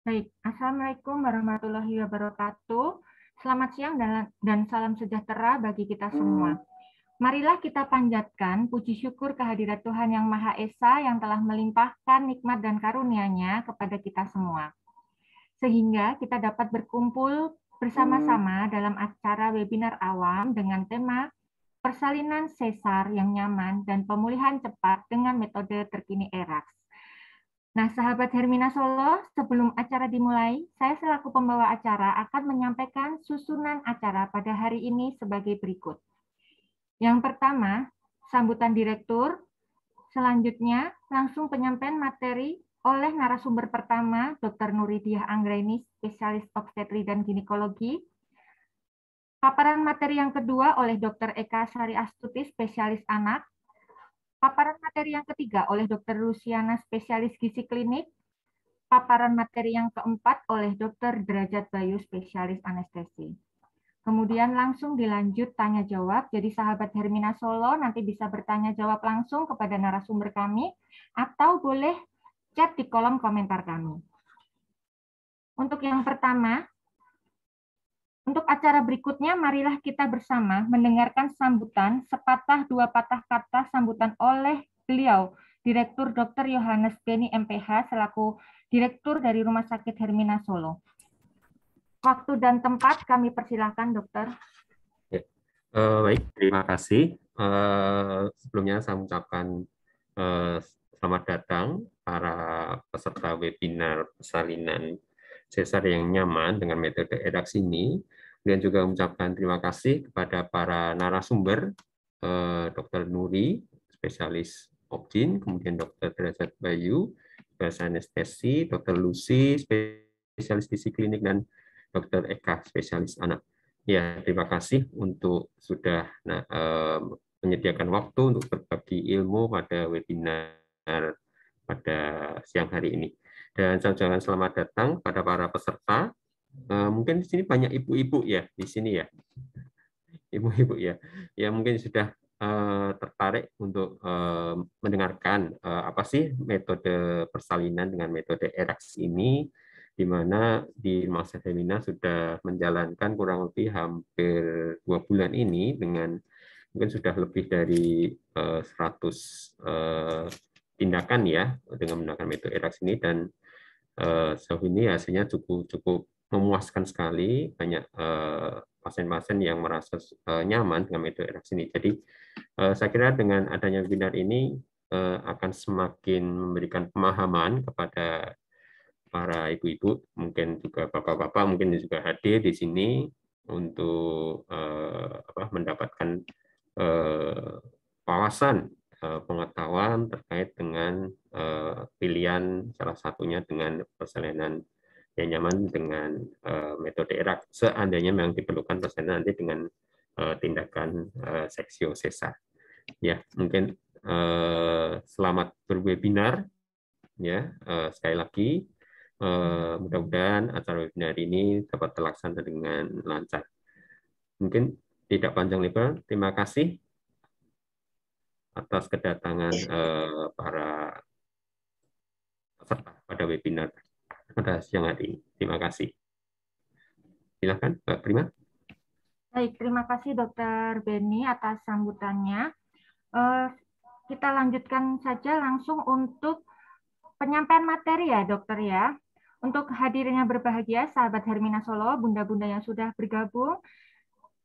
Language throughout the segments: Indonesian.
Baik, Assalamualaikum warahmatullahi wabarakatuh. Selamat siang dan salam sejahtera bagi kita semua. Marilah kita panjatkan puji syukur kehadirat Tuhan Yang Maha Esa yang telah melimpahkan nikmat dan karunia-Nya kepada kita semua. Sehingga kita dapat berkumpul bersama-sama dalam acara webinar awam dengan tema Persalinan Sesar yang nyaman dan pemulihan cepat dengan metode terkini ERAKS. Nah, sahabat Hermina Solo, sebelum acara dimulai, saya selaku pembawa acara akan menyampaikan susunan acara pada hari ini sebagai berikut. Yang pertama, sambutan direktur. Selanjutnya, langsung penyampaian materi oleh narasumber pertama, Dr. Nuridiah Anggraini, spesialis obstetri dan ginekologi. Paparan materi yang kedua oleh Dr. Eka Sari Astuti, spesialis anak. Paparan materi yang ketiga oleh Dr. Luciana, spesialis gizi klinik. Paparan materi yang keempat oleh Dr. Derajat Bayu, spesialis anestesi. Kemudian langsung dilanjut tanya jawab. Jadi sahabat Hermina Solo nanti bisa bertanya jawab langsung kepada narasumber kami atau boleh chat di kolom komentar kami. Untuk yang pertama, untuk acara berikutnya, marilah kita bersama mendengarkan sambutan sepatah dua patah kata sambutan oleh beliau, Direktur Dr. Yohanes Beni MPH, selaku Direktur dari Rumah Sakit Hermina Solo. Waktu dan tempat kami persilahkan, Dokter. Ya. Baik, terima kasih. Sebelumnya saya mengucapkan selamat datang para peserta webinar persalinan sesar yang nyaman dengan metode ERAKS ini. Kemudian juga mengucapkan terima kasih kepada para narasumber, Dr. Nuri, spesialis Obgyn, kemudian Dr. Derajat Bayu, spesialis anestesi, Dr. Lucy, spesialis gizi klinik, dan Dr. Eka, spesialis anak. Ya, terima kasih untuk sudah menyediakan waktu untuk berbagi ilmu pada webinar pada siang hari ini. Dan saya ucapkan selamat datang pada para peserta. Mungkin di sini banyak ibu-ibu ya di sini ya, ibu-ibu ya, yang mungkin sudah tertarik untuk mendengarkan apa sih metode persalinan dengan metode ERAKS ini, di mana di Rumah Sakit Hermina sudah menjalankan kurang lebih hampir 2 bulan ini dengan mungkin sudah lebih dari 100 tindakan ya dengan menggunakan metode ERAKS ini, dan sejauh ini hasilnya cukup memuaskan sekali. Banyak pasien-pasien yang merasa nyaman dengan metode ERAKS ini. Jadi saya kira dengan adanya webinar ini akan semakin memberikan pemahaman kepada para ibu-ibu, mungkin juga bapak-bapak mungkin juga hadir di sini untuk mendapatkan wawasan pengetahuan terkait dengan pilihan salah satunya dengan persalinan yang nyaman dengan metode ERAKS, seandainya memang diperlukan persalinan nanti dengan tindakan seksio sesar. Ya, mungkin selamat berwebinar ya. Sekali lagi mudah-mudahan acara webinar ini dapat terlaksana dengan lancar. Mungkin tidak panjang lebar. Terima kasih atas kedatangan para peserta pada webinar pada siang hari ini. Terima kasih. Silakan, Mbak Prima. Baik, terima kasih Dr. Beni atas sambutannya. Kita lanjutkan saja langsung untuk penyampaian materi ya, Dokter ya. Untuk hadirnya berbahagia, sahabat Hermina Solo, bunda-bunda yang sudah bergabung,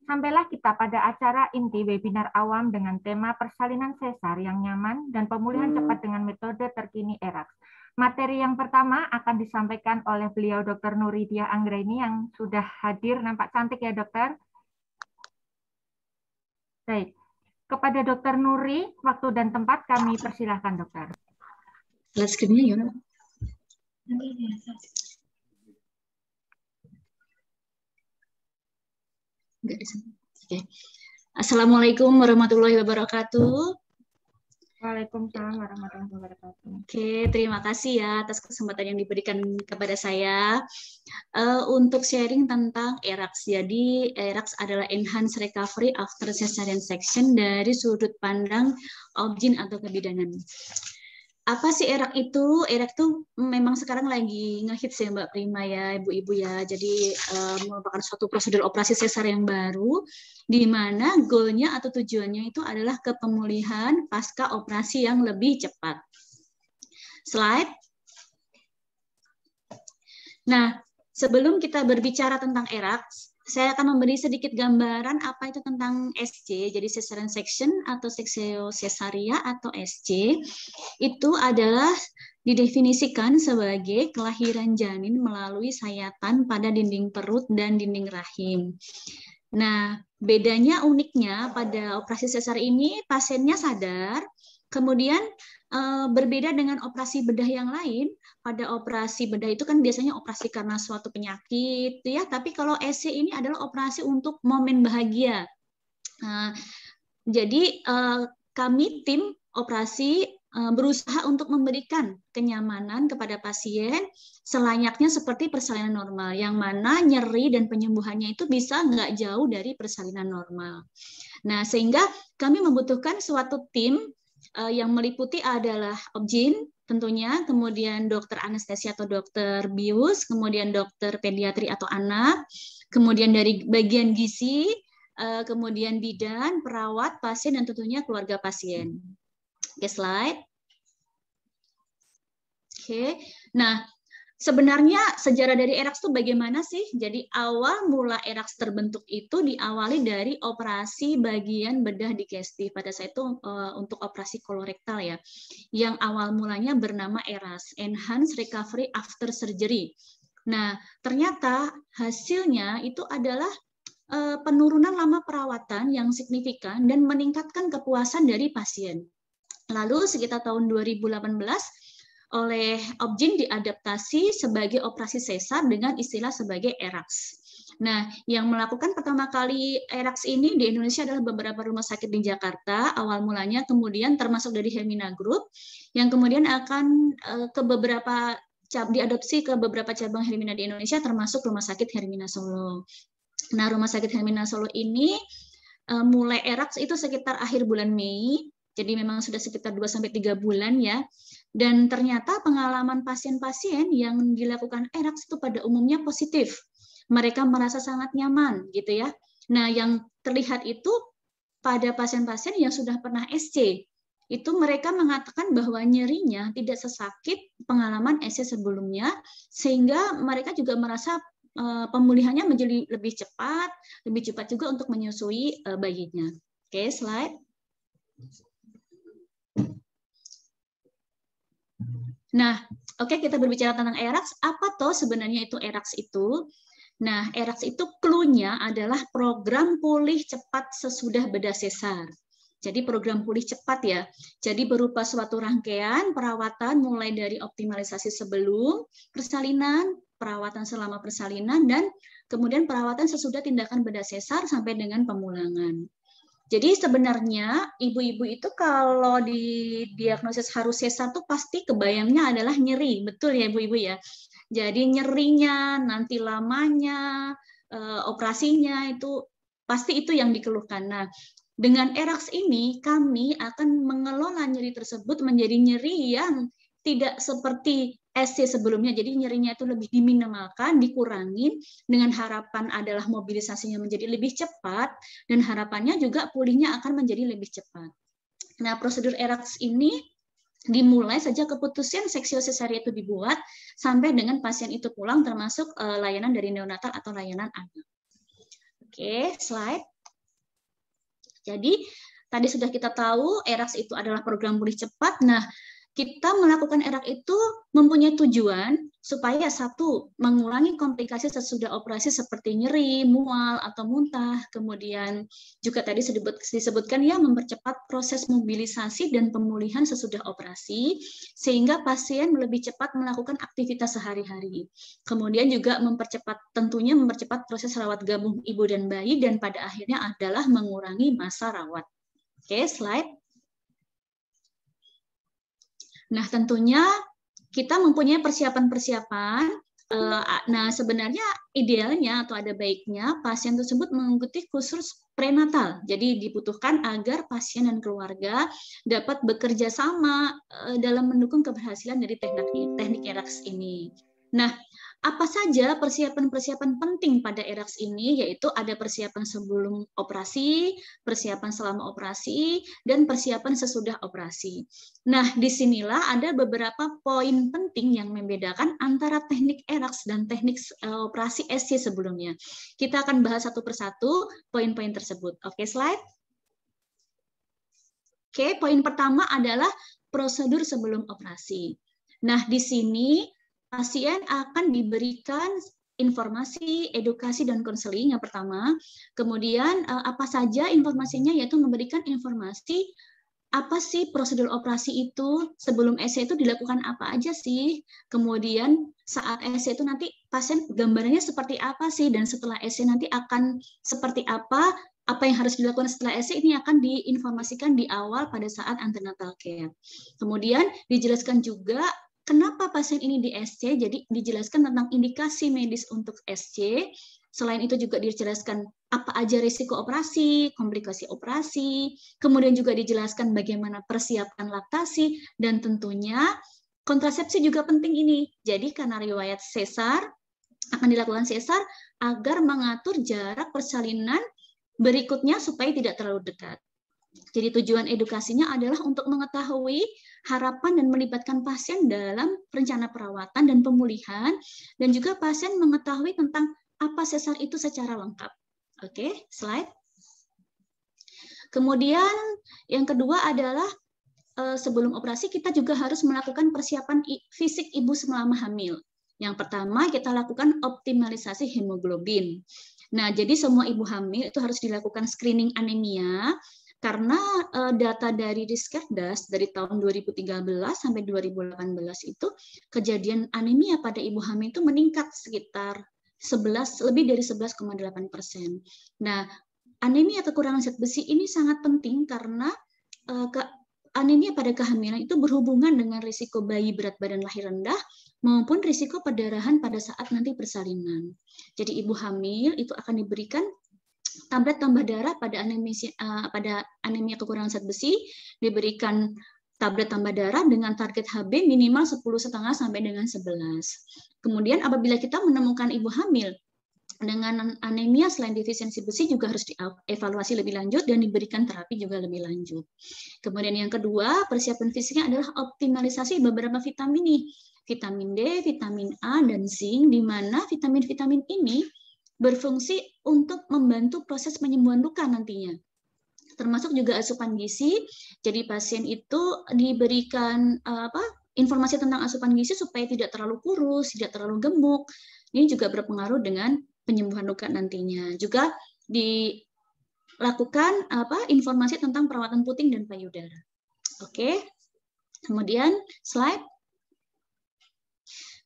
sampailah kita pada acara inti webinar awam dengan tema persalinan sesar yang nyaman dan pemulihan cepat dengan metode terkini ERAKS. Materi yang pertama akan disampaikan oleh beliau Dr. Nuridiah Anggraini yang sudah hadir. Nampak cantik ya, Dokter? Baik. Kepada Dr. Nuri, waktu dan tempat kami persilahkan, Dokter. Lihat screen-nya gimana? Oke. Assalamualaikum warahmatullahi wabarakatuh. Waalaikumsalam warahmatullahi wabarakatuh. Oke, terima kasih ya atas kesempatan yang diberikan kepada saya untuk sharing tentang ERAKS. Jadi ERAKS adalah Enhanced Recovery After Cesarean Section dari sudut pandang Obgyn atau kebidanan. Apa sih ERAK itu? ERAK itu memang sekarang lagi ngehits ya Mbak Prima ya, Ibu-ibu ya. Jadi merupakan suatu prosedur operasi sesar yang baru, di mana goalnya atau tujuannya itu adalah kepemulihan pasca operasi yang lebih cepat. Slide. Nah, sebelum kita berbicara tentang ERAK, saya akan memberi sedikit gambaran apa itu tentang SC, jadi cesarean section atau seksio cesaria atau SC. Itu adalah didefinisikan sebagai kelahiran janin melalui sayatan pada dinding perut dan dinding rahim. Nah, bedanya uniknya pada operasi sesar ini pasiennya sadar, kemudian berbeda dengan operasi bedah yang lain. Pada operasi bedah itu kan biasanya operasi karena suatu penyakit, ya. Tapi kalau SC ini adalah operasi untuk momen bahagia. Jadi kami tim operasi berusaha untuk memberikan kenyamanan kepada pasien selayaknya seperti persalinan normal, yang mana nyeri dan penyembuhannya itu bisa nggak jauh dari persalinan normal. Nah, sehingga kami membutuhkan suatu tim yang meliputi adalah obgyn tentunya, kemudian dokter anestesi atau dokter bius, kemudian dokter pediatri atau anak, kemudian dari bagian gizi, kemudian bidan, perawat, pasien, dan tentunya keluarga pasien. Oke, slide. Oke, nah sebenarnya sejarah dari ERAK itu bagaimana sih? Jadi awal mula ERAK terbentuk itu diawali dari operasi bagian bedah digestif. Pada saat itu untuk operasi kolorektal ya, yang awal mulanya bernama ERAS, Enhanced Recovery After Surgery. Nah, ternyata hasilnya itu adalah penurunan lama perawatan yang signifikan dan meningkatkan kepuasan dari pasien. Lalu sekitar tahun 2018 oleh obgyn diadaptasi sebagai operasi sesar dengan istilah sebagai ERAX. Nah, yang melakukan pertama kali ERAX ini di Indonesia adalah beberapa rumah sakit di Jakarta awal mulanya, kemudian termasuk dari Hermina Group, yang kemudian akan diadopsi ke beberapa cabang Hermina di Indonesia, termasuk Rumah Sakit Hermina Solo. Nah, Rumah Sakit Hermina Solo ini mulai ERAX itu sekitar akhir bulan Mei, jadi memang sudah sekitar 2-3 bulan ya. Dan ternyata pengalaman pasien-pasien yang dilakukan ERAX itu pada umumnya positif. Mereka merasa sangat nyaman gitu ya. Nah, yang terlihat itu pada pasien-pasien yang sudah pernah SC, itu mereka mengatakan bahwa nyerinya tidak sesakit pengalaman SC sebelumnya, sehingga mereka juga merasa pemulihannya menjadi lebih cepat juga untuk menyusui bayinya. Oke, slide. Nah, oke, kita berbicara tentang ERAX. Apa toh sebenarnya itu ERAX itu? Nah, ERAX itu clue-nya adalah program pulih cepat sesudah bedah sesar. Jadi program pulih cepat ya. Jadi berupa suatu rangkaian perawatan mulai dari optimalisasi sebelum persalinan, perawatan selama persalinan, dan kemudian perawatan sesudah tindakan bedah sesar sampai dengan pemulangan. Jadi sebenarnya ibu-ibu itu kalau didiagnosis harus sesar tuh pasti kebayangnya adalah nyeri, betul ya ibu-ibu ya. Jadi nyerinya, nanti lamanya, operasinya itu pasti itu yang dikeluhkan. Nah, dengan ERAX ini kami akan mengelola nyeri tersebut menjadi nyeri yang tidak seperti SC sebelumnya, jadi nyerinya itu lebih diminimalkan, dikurangin, dengan harapan adalah mobilisasinya menjadi lebih cepat, dan harapannya juga pulihnya akan menjadi lebih cepat. Nah, prosedur ERAX ini dimulai sejak keputusan seksio cesaria itu dibuat, sampai dengan pasien itu pulang, termasuk layanan dari neonatal atau layanan anak. Oke, slide. Jadi, tadi sudah kita tahu ERAX itu adalah program pulih cepat. Nah, kita melakukan ERAK itu mempunyai tujuan supaya satu, mengurangi komplikasi sesudah operasi seperti nyeri, mual, atau muntah. Kemudian juga tadi disebutkan ya, mempercepat proses mobilisasi dan pemulihan sesudah operasi, sehingga pasien lebih cepat melakukan aktivitas sehari-hari. Kemudian juga tentunya mempercepat proses rawat gabung ibu dan bayi, dan pada akhirnya adalah mengurangi masa rawat. Oke, slide. Nah, tentunya kita mempunyai persiapan-persiapan Nah, sebenarnya idealnya atau ada baiknya pasien tersebut mengikuti kursus prenatal. Jadi dibutuhkan agar pasien dan keluarga dapat bekerja sama dalam mendukung keberhasilan dari teknik ERAX ini. Nah, apa saja persiapan-persiapan penting pada ERAX ini, yaitu ada persiapan sebelum operasi, persiapan selama operasi, dan persiapan sesudah operasi. Nah, disinilah ada beberapa poin penting yang membedakan antara teknik ERAX dan teknik operasi SC sebelumnya. Kita akan bahas satu persatu poin-poin tersebut. Oke, slide. Oke, poin pertama adalah prosedur sebelum operasi. Nah, di sini pasien akan diberikan informasi, edukasi, dan konseling yang pertama. Kemudian apa saja informasinya, yaitu memberikan informasi apa sih prosedur operasi itu, sebelum EC itu dilakukan apa aja sih, kemudian saat EC itu nanti pasien gambarannya seperti apa sih, dan setelah EC nanti akan seperti apa yang harus dilakukan setelah EC ini akan diinformasikan di awal pada saat antenatal care. Kemudian dijelaskan juga kenapa pasien ini di SC, jadi dijelaskan tentang indikasi medis untuk SC. Selain itu juga dijelaskan apa aja risiko operasi, komplikasi operasi, kemudian juga dijelaskan bagaimana persiapan laktasi, dan tentunya kontrasepsi juga penting ini. Jadi karena riwayat sesar, akan dilakukan sesar agar mengatur jarak persalinan berikutnya supaya tidak terlalu dekat. Jadi tujuan edukasinya adalah untuk mengetahui harapan dan melibatkan pasien dalam rencana perawatan dan pemulihan, dan juga pasien mengetahui tentang apa sesar itu secara lengkap. Oke, slide. Kemudian yang kedua adalah sebelum operasi kita juga harus melakukan persiapan fisik ibu selama hamil. Yang pertama kita lakukan optimalisasi hemoglobin. Nah, jadi semua ibu hamil itu harus dilakukan screening anemia. Karena data dari Riskerdas dari tahun 2013 sampai 2018 itu kejadian anemia pada ibu hamil itu meningkat sekitar lebih dari 11,8%. Nah, anemia kekurangan zat besi ini sangat penting karena anemia pada kehamilan itu berhubungan dengan risiko bayi berat badan lahir rendah maupun risiko perdarahan pada saat nanti persalinan. Jadi ibu hamil itu akan diberikan tablet tambah darah pada anemia kekurangan zat besi, diberikan tablet tambah darah dengan target HB minimal 10,5 sampai dengan 11. Kemudian apabila kita menemukan ibu hamil dengan anemia selain defisiensi besi juga harus dievaluasi lebih lanjut dan diberikan terapi juga lebih lanjut. Kemudian yang kedua, persiapan fisiknya adalah optimalisasi beberapa vitamin nih. Vitamin D, vitamin A, dan zinc, di mana vitamin-vitamin ini berfungsi untuk membantu proses penyembuhan luka nantinya. Termasuk juga asupan gizi. Jadi pasien itu diberikan informasi tentang asupan gizi supaya tidak terlalu kurus, tidak terlalu gemuk. Ini juga berpengaruh dengan penyembuhan luka nantinya. Juga dilakukan informasi tentang perawatan puting dan payudara. Oke. Kemudian slide.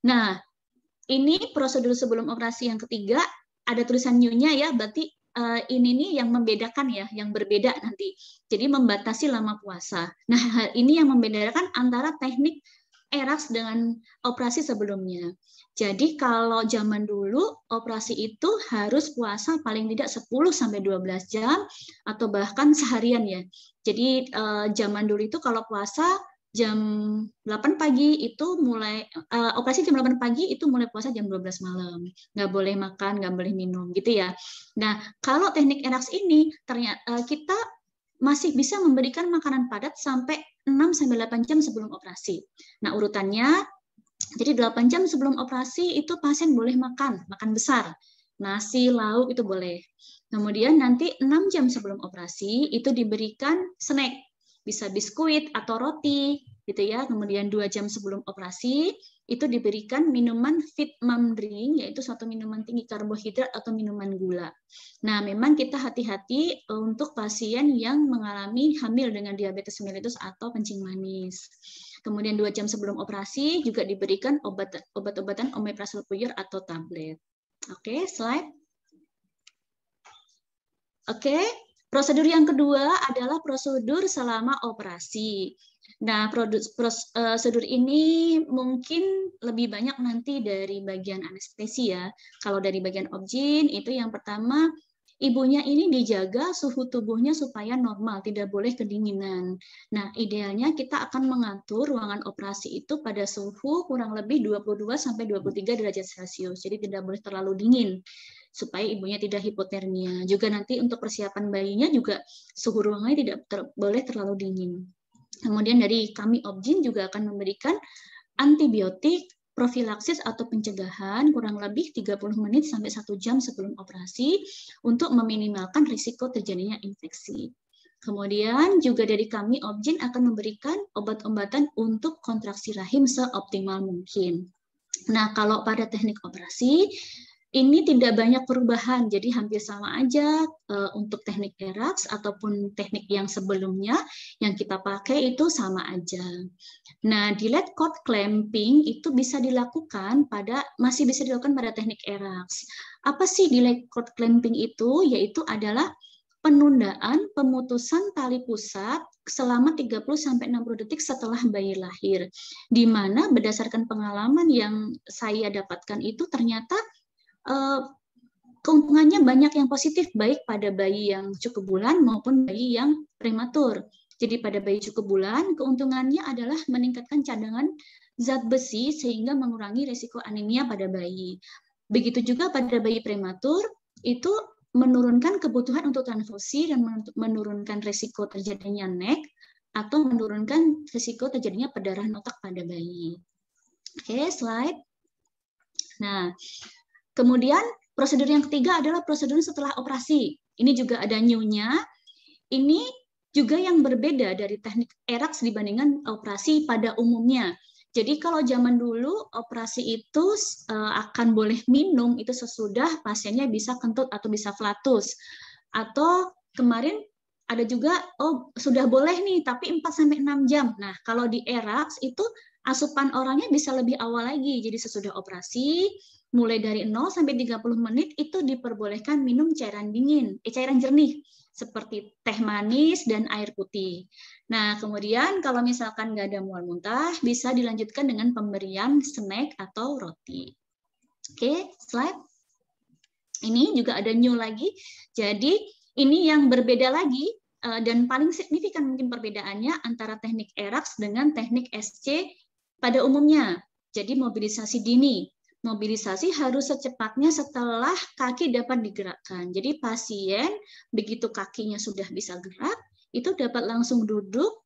Nah, ini prosedur sebelum operasi yang ketiga. Ada tulisan new-nya ya, berarti ini nih yang membedakan ya, yang berbeda nanti. Jadi membatasi lama puasa. Nah, hal ini yang membedakan antara teknik ERAX dengan operasi sebelumnya. Jadi kalau zaman dulu operasi itu harus puasa paling tidak 10-12 jam atau bahkan seharian ya. Jadi zaman dulu itu kalau puasa jam 8 pagi itu mulai operasi jam 8 pagi itu mulai puasa jam 12 malam. Nggak boleh makan, nggak boleh minum gitu ya. Nah, kalau teknik ERAX ini ternyata kita masih bisa memberikan makanan padat sampai 6-8 jam sebelum operasi. Nah, urutannya jadi 8 jam sebelum operasi itu pasien boleh makan besar. Nasi, lauk itu boleh. Kemudian nanti 6 jam sebelum operasi itu diberikan snack. Bisa biskuit atau roti gitu ya. Kemudian 2 jam sebelum operasi itu diberikan minuman fit mom drink, yaitu suatu minuman tinggi karbohidrat atau minuman gula. Nah, memang kita hati-hati untuk pasien yang mengalami hamil dengan diabetes mellitus atau kencing manis. Kemudian 2 jam sebelum operasi juga diberikan obat-obatan omeprazol puyer atau tablet. Oke, slide. Oke. Prosedur yang kedua adalah prosedur selama operasi. Nah, prosedur ini mungkin lebih banyak nanti dari bagian anestesia. Kalau dari bagian obgyn, itu yang pertama, ibunya ini dijaga suhu tubuhnya supaya normal, tidak boleh kedinginan. Nah, idealnya kita akan mengatur ruangan operasi itu pada suhu kurang lebih 22-23 derajat Celcius. Jadi tidak boleh terlalu dingin, supaya ibunya tidak hipotermia. Juga nanti untuk persiapan bayinya juga suhu ruangannya tidak boleh terlalu dingin. Kemudian dari kami obgyn juga akan memberikan antibiotik profilaksis atau pencegahan kurang lebih 30 menit sampai 1 jam sebelum operasi untuk meminimalkan risiko terjadinya infeksi. Kemudian juga dari kami obgyn akan memberikan obat-obatan untuk kontraksi rahim seoptimal mungkin. Nah, kalau pada teknik operasi ini tidak banyak perubahan, jadi hampir sama aja untuk teknik ERAX ataupun teknik yang sebelumnya yang kita pakai itu sama aja. Nah, delayed cord clamping itu bisa dilakukan masih bisa dilakukan pada teknik ERAX. Apa sih delayed cord clamping itu? Yaitu adalah penundaan pemutusan tali pusat selama 30-60 detik setelah bayi lahir. Di mana berdasarkan pengalaman yang saya dapatkan itu ternyata keuntungannya banyak yang positif, baik pada bayi yang cukup bulan maupun bayi yang prematur. Jadi pada bayi cukup bulan, keuntungannya adalah meningkatkan cadangan zat besi sehingga mengurangi risiko anemia pada bayi. Begitu juga pada bayi prematur, itu menurunkan kebutuhan untuk transfusi dan menurunkan risiko terjadinya NEC atau menurunkan risiko terjadinya perdarahan otak pada bayi. Oke, slide. Nah, kemudian prosedur yang ketiga adalah prosedur setelah operasi. Ini juga ada new-nya. Ini juga yang berbeda dari teknik ERAX dibandingkan operasi pada umumnya. Jadi kalau zaman dulu operasi itu akan boleh minum itu sesudah pasiennya bisa kentut atau bisa flatus. Atau kemarin ada juga sudah boleh nih tapi 4-6 jam. Nah, kalau di ERAX itu asupan oralnya bisa lebih awal lagi. Jadi sesudah operasi mulai dari 0-30 menit itu diperbolehkan minum cairan dingin, cairan jernih seperti teh manis dan air putih. Nah, kemudian kalau misalkan nggak ada mual muntah, bisa dilanjutkan dengan pemberian snack atau roti. Oke, slide. Ini juga ada new lagi. Jadi ini yang berbeda lagi dan paling signifikan mungkin perbedaannya antara teknik ERAX dengan teknik SC pada umumnya. Jadi mobilisasi dini. Mobilisasi harus secepatnya setelah kaki dapat digerakkan. Jadi pasien begitu kakinya sudah bisa gerak, itu dapat langsung duduk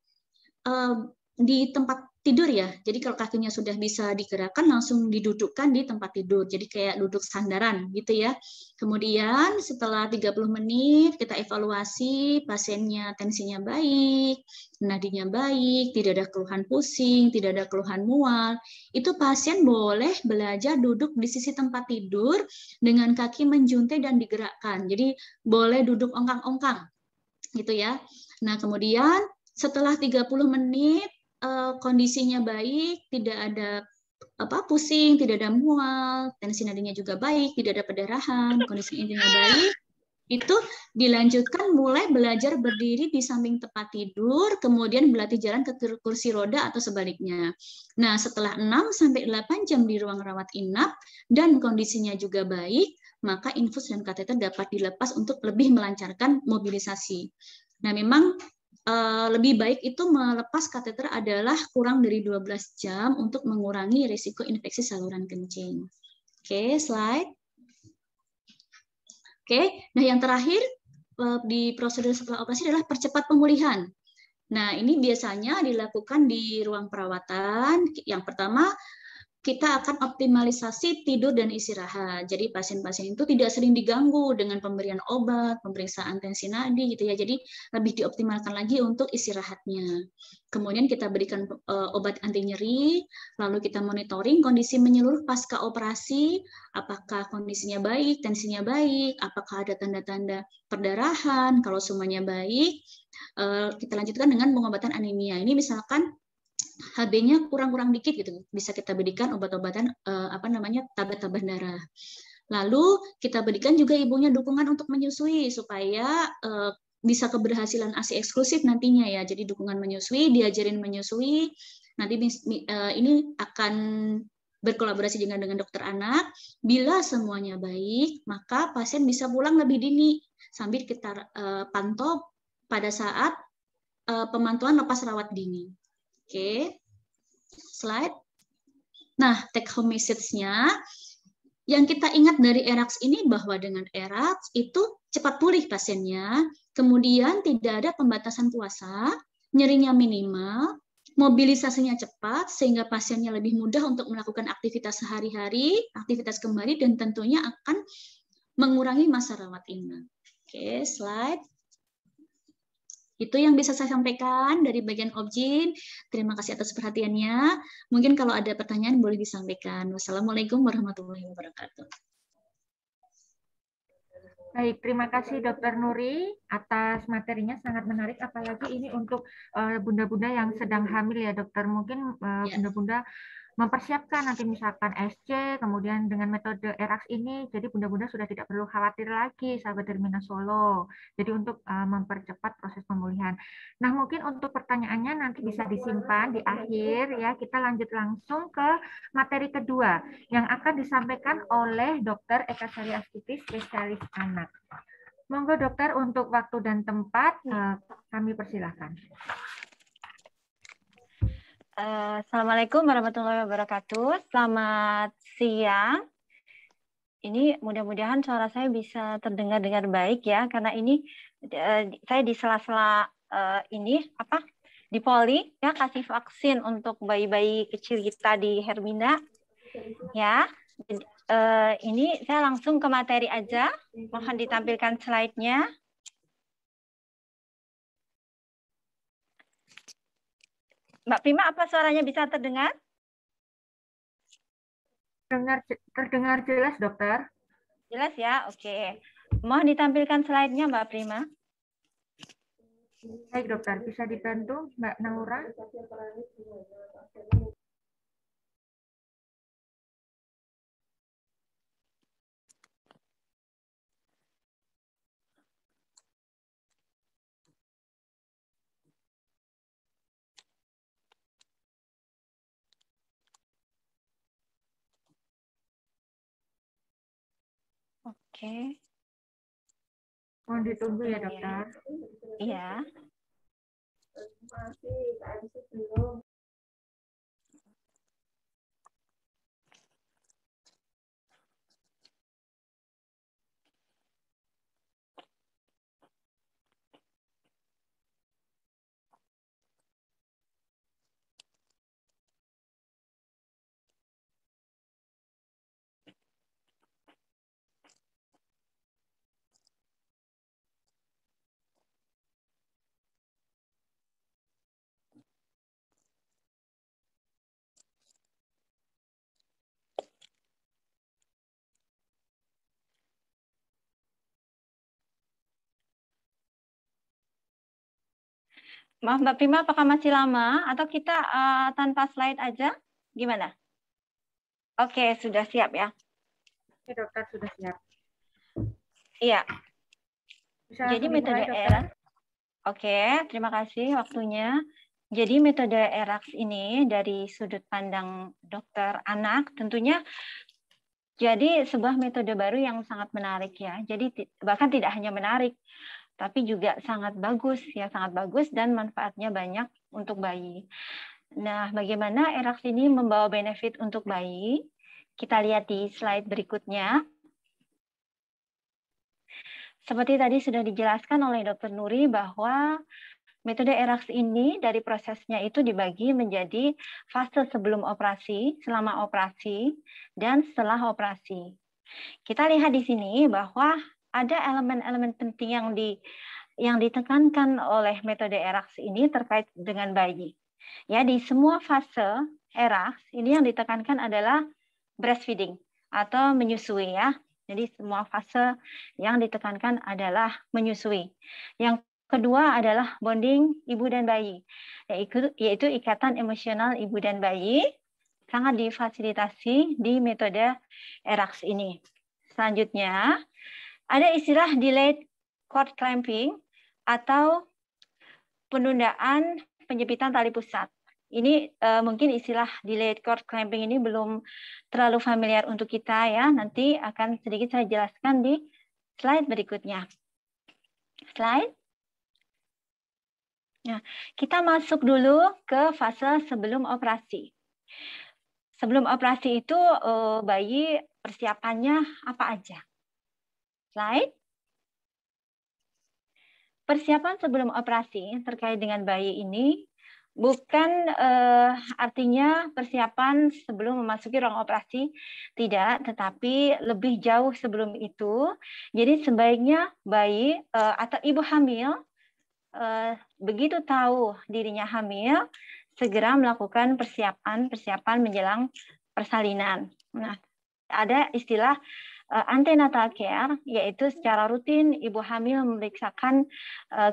di tempat tidur ya. Jadi kalau kakinya sudah bisa digerakkan, langsung didudukkan di tempat tidur. Jadi kayak duduk sandaran gitu ya. Kemudian setelah 30 menit kita evaluasi pasiennya tensinya baik, nadinya baik, tidak ada keluhan pusing, tidak ada keluhan mual. Itu pasien boleh belajar duduk di sisi tempat tidur dengan kaki menjuntai dan digerakkan. Jadi boleh duduk ongkang-ongkang gitu ya. Nah, kemudian setelah 30 menit kondisinya baik, tidak ada pusing, tidak ada mual, tensi nadinya juga baik, tidak ada perdarahan, kondisi intinya baik, itu dilanjutkan mulai belajar berdiri di samping tempat tidur, kemudian berlatih jalan ke kursi roda atau sebaliknya. Nah, setelah 6-8 jam di ruang rawat inap dan kondisinya juga baik, maka infus dan kateter dapat dilepas untuk lebih melancarkan mobilisasi. Nah, memang lebih baik itu melepas kateter adalah kurang dari 12 jam untuk mengurangi risiko infeksi saluran kencing. Oke, slide. Oke, nah yang terakhir di prosedur setelah operasi adalah percepat pemulihan. Nah, ini biasanya dilakukan di ruang perawatan. Yang pertama, kita akan optimalisasi tidur dan istirahat. Jadi pasien-pasien itu tidak sering diganggu dengan pemberian obat, pemeriksaan tensi nadi gitu ya. Jadi lebih dioptimalkan lagi untuk istirahatnya. Kemudian kita berikan obat anti nyeri, lalu kita monitoring kondisi menyeluruh pasca operasi, apakah kondisinya baik, tensinya baik, apakah ada tanda-tanda perdarahan. Kalau semuanya baik, kita lanjutkan dengan pengobatan anemia. Ini misalkan HB-nya kurang-kurang dikit gitu, bisa kita berikan obat-obatan tablet-tablet darah. Lalu kita berikan juga ibunya dukungan untuk menyusui supaya bisa keberhasilan ASI eksklusif nantinya ya. Jadi dukungan menyusui, diajarin menyusui, nanti ini akan berkolaborasi dengan dokter anak. Bila semuanya baik, maka pasien bisa pulang lebih dini sambil kita pantau pada saat pemantauan lepas rawat dini. Oke, slide. Nah, take home message-nya, yang kita ingat dari ERAX ini bahwa dengan ERAX itu cepat pulih pasiennya, kemudian tidak ada pembatasan puasa, nyerinya minimal, mobilisasinya cepat, sehingga pasiennya lebih mudah untuk melakukan aktivitas sehari-hari, aktivitas kembali, dan tentunya akan mengurangi masa rawat inap. Oke, slide. Itu yang bisa saya sampaikan dari bagian Objin. Terima kasih atas perhatiannya. Mungkin kalau ada pertanyaan boleh disampaikan. Wassalamualaikum warahmatullahi wabarakatuh. Baik, terima kasih Dr. Nuri atas materinya, sangat menarik. Apalagi ini untuk bunda-bunda yang sedang hamil ya dokter. Mungkin bunda-bunda mempersiapkan nanti misalkan SC, kemudian dengan metode ERAX ini, jadi bunda-bunda sudah tidak perlu khawatir lagi, sahabat Hermina Solo. Jadi untuk mempercepat proses pemulihan. Nah, mungkin untuk pertanyaannya nanti bisa disimpan di akhir ya. Kita lanjut langsung ke materi kedua yang akan disampaikan oleh Dr. Eka Sari Astuti, spesialis anak. Monggo dokter, untuk waktu dan tempat kami persilahkan. Assalamualaikum warahmatullahi wabarakatuh. Selamat siang. Ini mudah-mudahan suara saya bisa terdengar dengan baik ya, karena ini saya di sela-sela ini di Poli ya, kasih vaksin untuk bayi-bayi kecil kita di Hermina ya. Ini saya langsung ke materi aja. Mohon ditampilkan slide-nya. Mbak Prima, apa suaranya bisa terdengar? Terdengar jelas, dokter. Jelas ya, oke. Mohon ditampilkan slide-nya, Mbak Prima. Baik, dokter. Bisa dibantu, Mbak Naura? Oke. Mohon ditunggu ya, dokter. Iya. Maaf Mbak Prima, apakah masih lama atau kita tanpa slide aja? Gimana? Oke, sudah siap ya. Oke, dokter, sudah siap. Iya. Jadi metode ERAX. Oke, terima kasih waktunya. Jadi metode ERAX ini dari sudut pandang dokter anak tentunya jadi sebuah metode baru yang sangat menarik ya. Jadi bahkan tidak hanya menarik, tapi juga sangat bagus ya, sangat bagus dan manfaatnya banyak untuk bayi. Nah, bagaimana ERAX ini membawa benefit untuk bayi? Kita lihat di slide berikutnya. Seperti tadi sudah dijelaskan oleh Dr. Nuri bahwa metode ERAX ini dari prosesnya itu dibagi menjadi fase sebelum operasi, selama operasi, dan setelah operasi. Kita lihat di sini bahwa ada elemen-elemen penting yang ditekankan oleh metode ERAX ini terkait dengan bayi. Ya, di semua fase ERAX ini yang ditekankan adalah breastfeeding atau menyusui ya. Jadi semua fase yang ditekankan adalah menyusui. Yang kedua adalah bonding ibu dan bayi, yaitu ikatan emosional ibu dan bayi, sangat difasilitasi di metode ERAX ini. Selanjutnya, ada istilah delayed cord clamping atau penundaan penjepitan tali pusat. Ini mungkin istilah delayed cord clamping ini belum terlalu familiar untuk kita ya. Nanti akan sedikit saya jelaskan di slide berikutnya. Slide. Nah, kita masuk dulu ke fase sebelum operasi. Sebelum operasi itu bayi persiapannya apa aja? Slide. Persiapan sebelum operasi terkait dengan bayi ini bukan artinya persiapan sebelum memasuki ruang operasi, tidak, tetapi lebih jauh sebelum itu. Jadi sebaiknya bayi atau ibu hamil begitu tahu dirinya hamil, segera melakukan persiapan menjelang persalinan. Nah, ada istilah antenatal care, yaitu secara rutin ibu hamil memeriksakan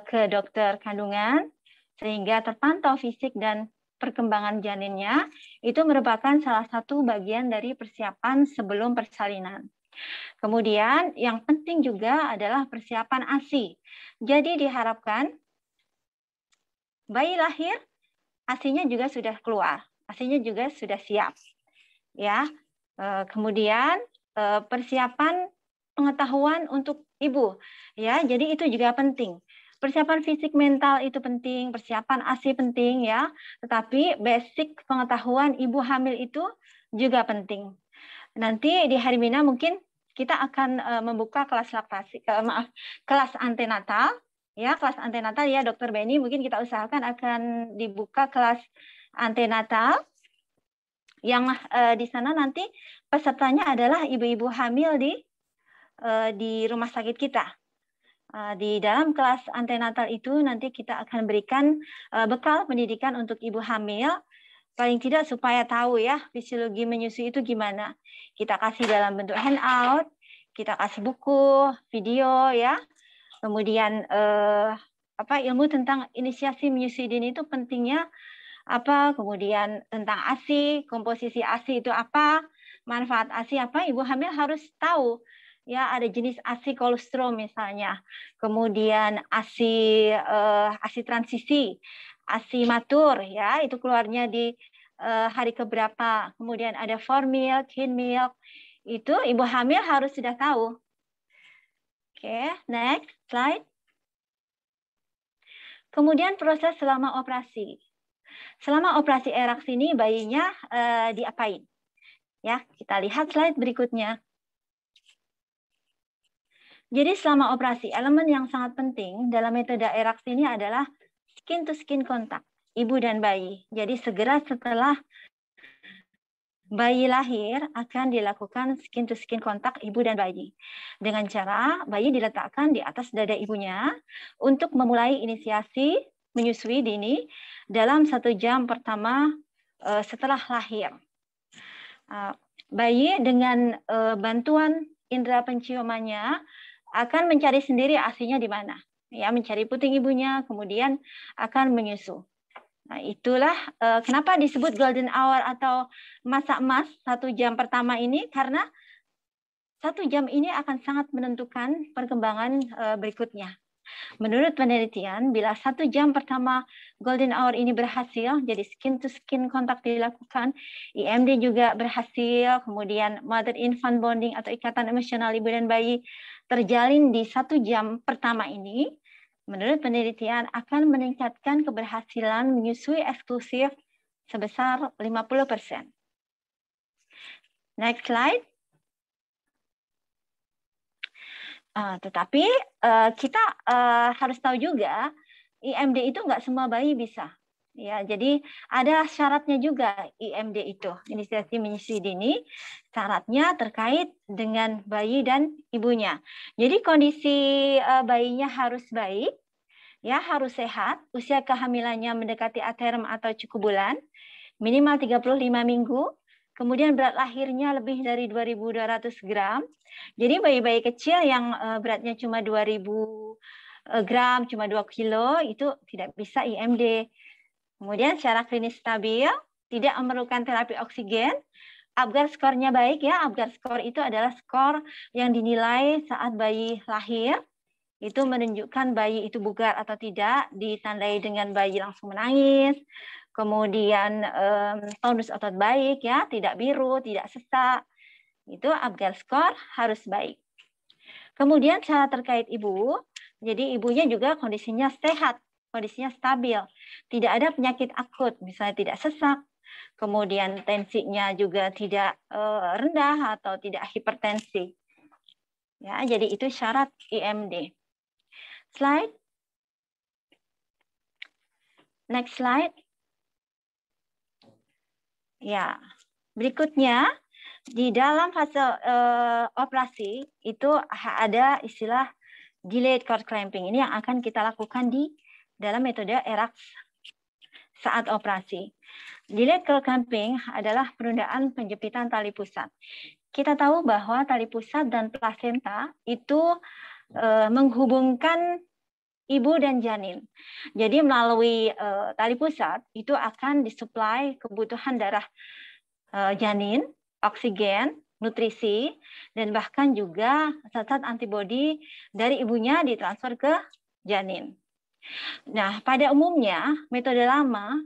ke dokter kandungan sehingga terpantau fisik dan perkembangan janinnya. Itu merupakan salah satu bagian dari persiapan sebelum persalinan. Kemudian yang penting juga adalah persiapan ASI. Jadi diharapkan bayi lahir, ASI-nya juga sudah keluar, ASI-nya juga sudah siap. Ya. Kemudian persiapan pengetahuan untuk ibu, ya. Jadi itu juga penting. Persiapan fisik mental itu penting, persiapan ASI penting ya. Tetapi basic pengetahuan ibu hamil itu juga penting. Nanti di hari Mina mungkin kita akan membuka kelas laktasi, kelas antenatal. Ya, kelas antenatal ya, Dokter Beni, mungkin kita usahakan akan dibuka kelas antenatal yang di sana nanti pesertanya adalah ibu-ibu hamil di rumah sakit kita. Di dalam kelas antenatal itu nanti kita akan berikan bekal pendidikan untuk ibu hamil, paling tidak supaya tahu ya fisiologi menyusui itu gimana. Kita kasih dalam bentuk handout, kita kasih buku, video ya. Kemudian ilmu tentang inisiasi menyusui dini itu pentingnya apa, kemudian tentang ASI, komposisi ASI itu apa, manfaat ASI apa, ibu hamil harus tahu. Ya, ada jenis ASI kolostrum misalnya, kemudian ASI transisi, ASI matur, ya itu keluarnya di hari keberapa, kemudian ada fore milk, hin milk, itu ibu hamil harus sudah tahu. Oke, next slide. Kemudian proses selama operasi. Selama operasi ERAX ini bayinya diapain? Ya, kita lihat slide berikutnya. Jadi selama operasi, elemen yang sangat penting dalam metode ERAX ini adalah skin to skin kontak ibu dan bayi. Jadi segera setelah bayi lahir akan dilakukan skin to skin kontak ibu dan bayi. Dengan cara bayi diletakkan di atas dada ibunya untuk memulai inisiasi menyusui dini dalam 1 jam pertama setelah lahir. Bayi dengan bantuan indera penciumannya akan mencari sendiri ASI-nya di mana. Ya, mencari puting ibunya, kemudian akan menyusu. Nah, itulah kenapa disebut golden hour atau masa emas 1 jam pertama ini, karena 1 jam ini akan sangat menentukan perkembangan berikutnya. Menurut penelitian, bila 1 jam pertama golden hour ini berhasil, jadi skin to skin kontak dilakukan, IMD juga berhasil, kemudian mother infant bonding atau ikatan emosional ibu dan bayi terjalin di 1 jam pertama ini, menurut penelitian akan meningkatkan keberhasilan menyusui eksklusif sebesar 50%. Next slide. Tetapi kita harus tahu juga IMD itu nggak semua bayi bisa. Ya, jadi ada syaratnya juga IMD itu, inisiasi menyusui dini, syaratnya terkait dengan bayi dan ibunya. Jadi kondisi bayinya harus baik, ya harus sehat, usia kehamilannya mendekati aterm atau cukup bulan, minimal 35 minggu, kemudian berat lahirnya lebih dari 2.200 gram. Jadi bayi-bayi kecil yang beratnya cuma 2.000 gram, cuma 2 kilo, itu tidak bisa IMD. Kemudian secara klinis stabil, tidak memerlukan terapi oksigen, Apgar skornya baik ya. Apgar skor itu adalah skor yang dinilai saat bayi lahir. itu menunjukkan bayi itu bugar atau tidak, ditandai dengan bayi langsung menangis, kemudian tonus otot baik ya, tidak biru, tidak sesak, itu Apgar score harus baik. Kemudian cara terkait ibu, jadi ibunya juga kondisinya sehat, kondisinya stabil, tidak ada penyakit akut, misalnya tidak sesak, kemudian tensinya juga tidak rendah atau tidak hipertensi. Ya, jadi itu syarat IMD. Slide. Next slide. Ya, berikutnya di dalam fase operasi itu ada istilah delayed cord clamping. Ini yang akan kita lakukan di dalam metode ERAX saat operasi. Delayed cord clamping adalah penundaan penjepitan tali pusat. Kita tahu bahwa tali pusat dan plasenta itu menghubungkan ibu dan janin. Jadi melalui tali pusat itu akan disuplai kebutuhan darah janin, oksigen, nutrisi, dan bahkan juga zat-zat antibodi dari ibunya ditransfer ke janin. Nah, pada umumnya metode lama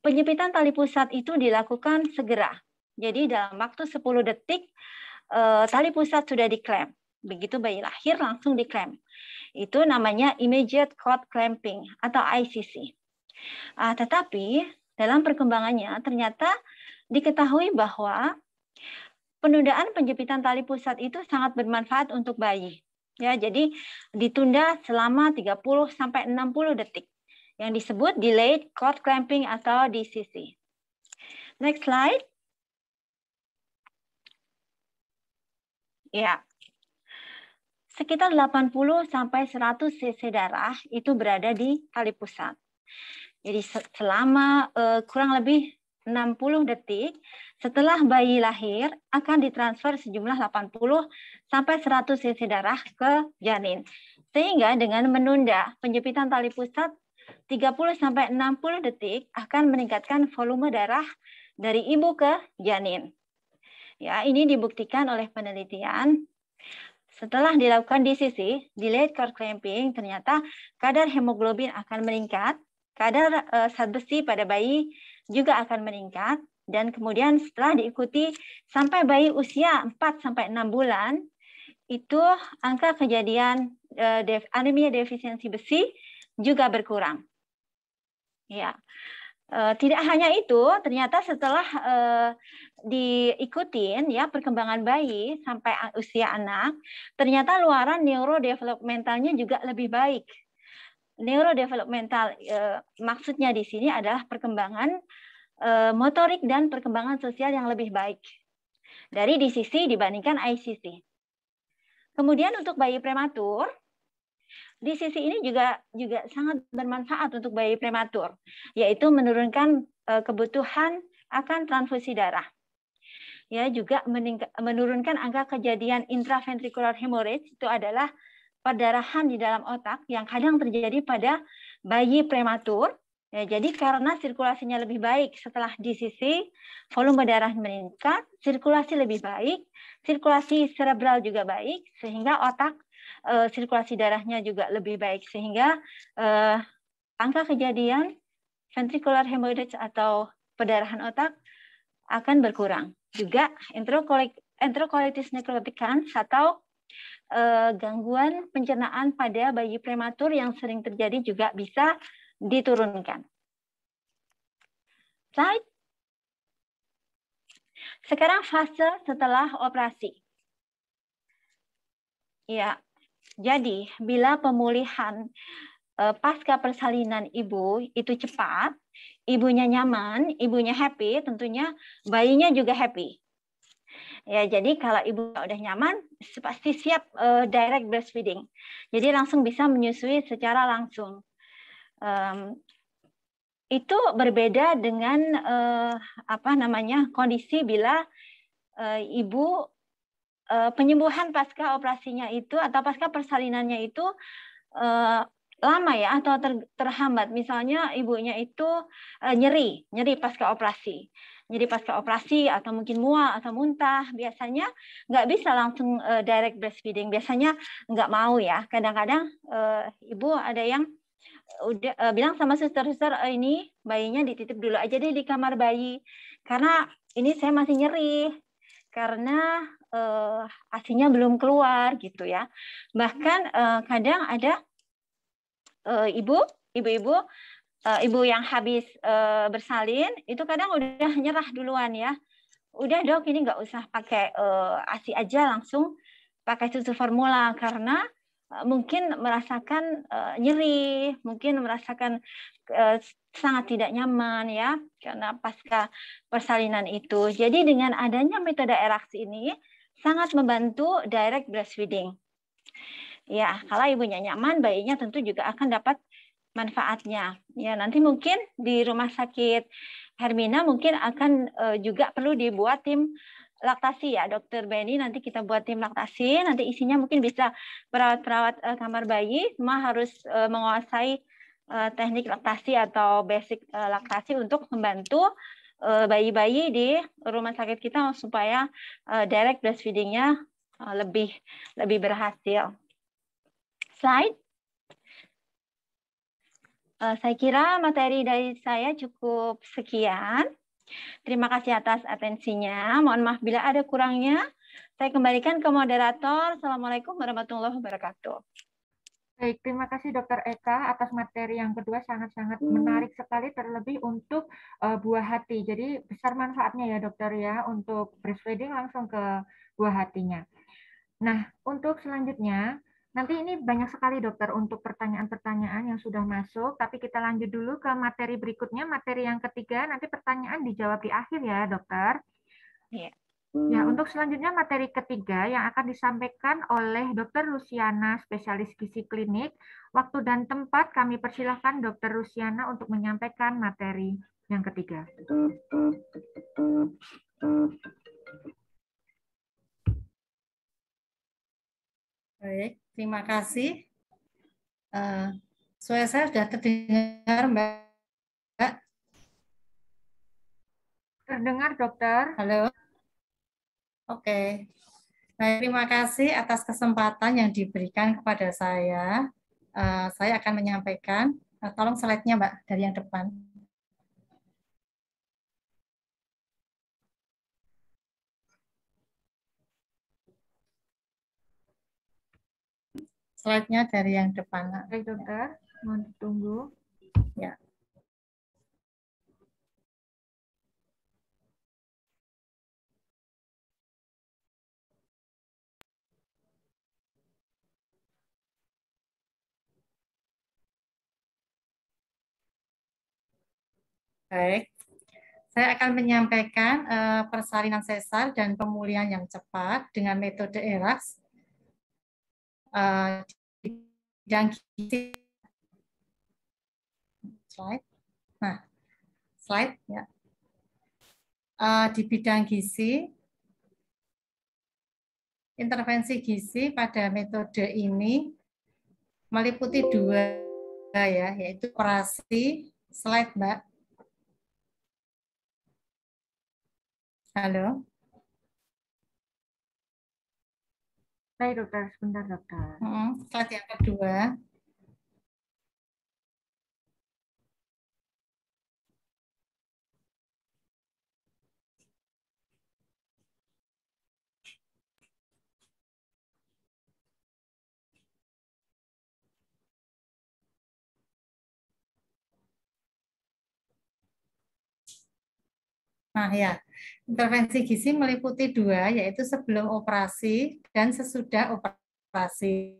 penjepitan tali pusat itu dilakukan segera. Jadi dalam waktu 10 detik tali pusat sudah diklem. Begitu bayi lahir langsung diklem. Itu namanya immediate cord clamping atau ICC. Tetapi dalam perkembangannya ternyata diketahui bahwa penundaan penjepitan tali pusat itu sangat bermanfaat untuk bayi. Ya, jadi ditunda selama 30 sampai 60 detik yang disebut delayed cord clamping atau DCC. Next slide. Ya. Sekitar 80 sampai 100 cc darah itu berada di tali pusat. Jadi selama kurang lebih 60 detik setelah bayi lahir akan ditransfer sejumlah 80 sampai 100 cc darah ke janin. Sehingga dengan menunda penjepitan tali pusat 30 sampai 60 detik akan meningkatkan volume darah dari ibu ke janin. Ya, ini dibuktikan oleh penelitian. Setelah dilakukan DCC, delayed cord clamping, ternyata kadar hemoglobin akan meningkat, kadar zat besi pada bayi juga akan meningkat, dan kemudian setelah diikuti sampai bayi usia 4-6 bulan, itu angka kejadian anemia defisiensi besi juga berkurang. Ya. Tidak hanya itu, ternyata setelah diikutin ya perkembangan bayi sampai usia anak, ternyata luaran neurodevelopmentalnya juga lebih baik. Neurodevelopmental maksudnya di sini adalah perkembangan motorik dan perkembangan sosial yang lebih baik dari DCC dibandingkan ICC. Kemudian untuk bayi prematur, DCC ini juga sangat bermanfaat untuk bayi prematur, yaitu menurunkan kebutuhan akan transfusi darah. Ya, juga menurunkan angka kejadian intraventricular hemorrhage, itu adalah perdarahan di dalam otak yang kadang terjadi pada bayi prematur. Ya, jadi karena sirkulasinya lebih baik setelah DCC, volume darah meningkat, sirkulasi lebih baik, sirkulasi cerebral juga baik, sehingga otak sirkulasi darahnya juga lebih baik, sehingga angka kejadian ventricular hemorrhage atau perdarahan otak akan berkurang. Juga enterocolitis necroticans atau gangguan pencernaan pada bayi prematur yang sering terjadi juga bisa diturunkan. Slide. Sekarang fase setelah operasi. Ya. Jadi, bila pemulihan pasca persalinan ibu itu cepat, ibunya nyaman, ibunya happy, tentunya bayinya juga happy. Ya, jadi kalau ibu udah nyaman, pasti siap direct breastfeeding. Jadi langsung bisa menyusui secara langsung. Itu berbeda dengan kondisi bila ibu penyembuhan pasca operasinya itu atau pasca persalinannya itu lama ya atau terhambat. Misalnya ibunya itu nyeri pasca operasi. jadi pasca operasi atau mungkin mual atau muntah, biasanya nggak bisa langsung direct breastfeeding. Biasanya nggak mau ya. Kadang-kadang ibu ada yang udah bilang sama suster-suster, ini bayinya dititip dulu aja deh di kamar bayi karena ini saya masih nyeri karena ASInya belum keluar gitu ya. Bahkan kadang ada ibu yang habis bersalin itu kadang udah nyerah duluan ya. Udah dok, ini nggak usah pakai ASI aja, langsung pakai susu formula karena mungkin merasakan nyeri, mungkin merasakan sangat tidak nyaman ya karena pasca persalinan itu. Jadi dengan adanya metode ERAX ini sangat membantu direct breastfeeding. Ya, kalau ibunya nyaman, bayinya tentu juga akan dapat manfaatnya. Ya, nanti mungkin di rumah sakit Hermina mungkin akan juga perlu dibuat tim laktasi ya, Dokter Benny. Nanti kita buat tim laktasi. Nanti isinya mungkin bisa perawat-perawat kamar bayi, semua harus menguasai teknik laktasi atau basic laktasi untuk membantu bayi-bayi di rumah sakit kita supaya direct breastfeeding-nya lebih berhasil. Slide. Saya kira materi dari saya cukup sekian. Terima kasih atas atensinya. Mohon maaf bila ada kurangnya. Saya kembalikan ke moderator. Assalamualaikum warahmatullahi wabarakatuh. Baik, terima kasih Dr. Eka atas materi yang kedua, sangat-sangat menarik sekali, terlebih untuk buah hati. Jadi besar manfaatnya ya dokter ya untuk breastfeeding langsung ke buah hatinya. Nah, untuk selanjutnya, nanti ini banyak sekali dokter untuk pertanyaan-pertanyaan yang sudah masuk, tapi kita lanjut dulu ke materi berikutnya, materi yang ketiga, nanti pertanyaan dijawab di akhir ya dokter. Iya. Ya, untuk selanjutnya materi ketiga yang akan disampaikan oleh Dr. Luciana, spesialis gizi klinik. Waktu dan tempat kami persilahkan Dr. Luciana untuk menyampaikan materi yang ketiga. Baik, terima kasih. Suara saya sudah terdengar, Mbak? Terdengar, dokter. Halo. Oke. Baik, terima kasih atas kesempatan yang diberikan kepada saya. Saya akan menyampaikan, tolong slide-nya, Mbak, dari yang depan. Slide-nya dari yang depan. Baik, dokter. Mohon ditunggu. Ya. Baik, saya akan menyampaikan persalinan sesar dan pemulihan yang cepat dengan metode ERAX di bidang gizi. Slide. Nah, slide ya. Di bidang gizi, intervensi gizi pada metode ini meliputi dua ya, yaitu operasi. Slide, Mbak. Halo. Baik, dokter. Sebentar, dokter. Slide yang kedua. Nah ya, intervensi gizi meliputi dua, yaitu sebelum operasi dan sesudah operasi.